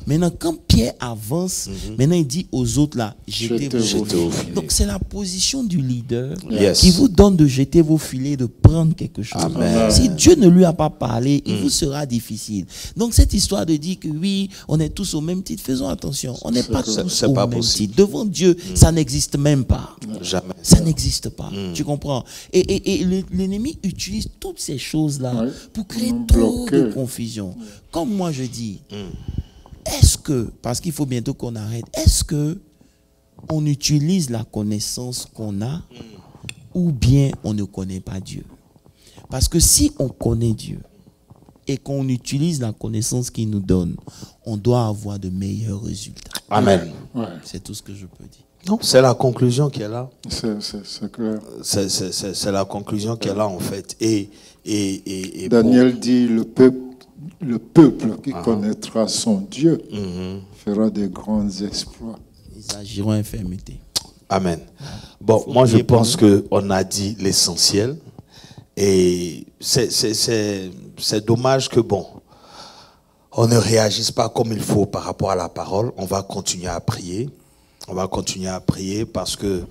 Maintenant, quand Pierre avance, maintenant il dit aux autres là, jetez vos filets. Donc c'est la position du leader qui vous donne de jeter vos filets, de prendre quelque chose. Amen. Si Dieu ne lui a pas parlé, il vous sera difficile. Donc cette histoire de dire que oui, on est tous au même titre, faisons attention. On n'est pas tous au même titre. Devant Dieu, ça n'existe même pas. Jamais. Ça n'existe pas. Tu comprends? Et l'ennemi utilise toutes ces choses-là pour créer trop de confusion. Comme moi je dis, est-ce que, parce qu'il faut bientôt qu'on arrête, est-ce que on utilise la connaissance qu'on a ou bien on ne connaît pas Dieu? Parce que si on connaît Dieu et qu'on utilise la connaissance qu'il nous donne, on doit avoir de meilleurs résultats. Amen. C'est tout ce que je peux dire. Non, c'est la conclusion qui est là. C'est clair. C'est la conclusion qui est là en fait. Et Daniel dit le peuple qui connaîtra son Dieu fera des grands exploits. Ils agiront infirmité. Amen. Bon, moi je pense qu'on a dit l'essentiel. Et c'est dommage que on ne réagisse pas comme il faut par rapport à la parole. On va continuer à prier. On va continuer à prier parce que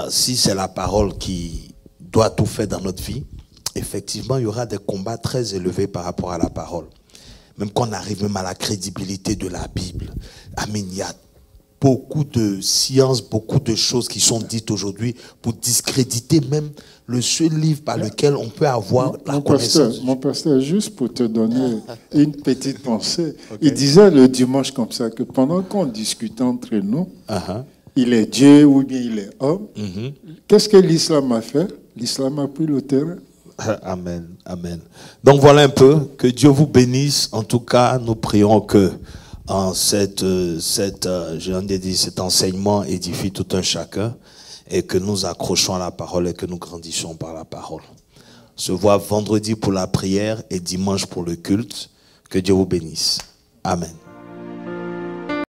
si c'est la parole qui doit tout faire dans notre vie, effectivement, il y aura des combats très élevés par rapport à la parole. Même quand on arrive même à la crédibilité de la Bible. Amen. Il y a beaucoup de sciences, beaucoup de choses qui sont dites aujourd'hui pour discréditer même le seul livre par lequel on peut avoir la connaissance. Mon pasteur, juste pour te donner une petite pensée, il disait le dimanche comme ça que pendant qu'on discutait entre nous, il est Dieu ou bien il est homme, qu'est-ce que l'islam a fait? L'islam a pris le terrain. Amen, amen. Donc voilà un peu, que Dieu vous bénisse. En tout cas, nous prions que cet enseignement édifie tout un chacun et que nous accrochons à la parole et que nous grandissons par la parole. On se voit vendredi pour la prière et dimanche pour le culte. Que Dieu vous bénisse. Amen.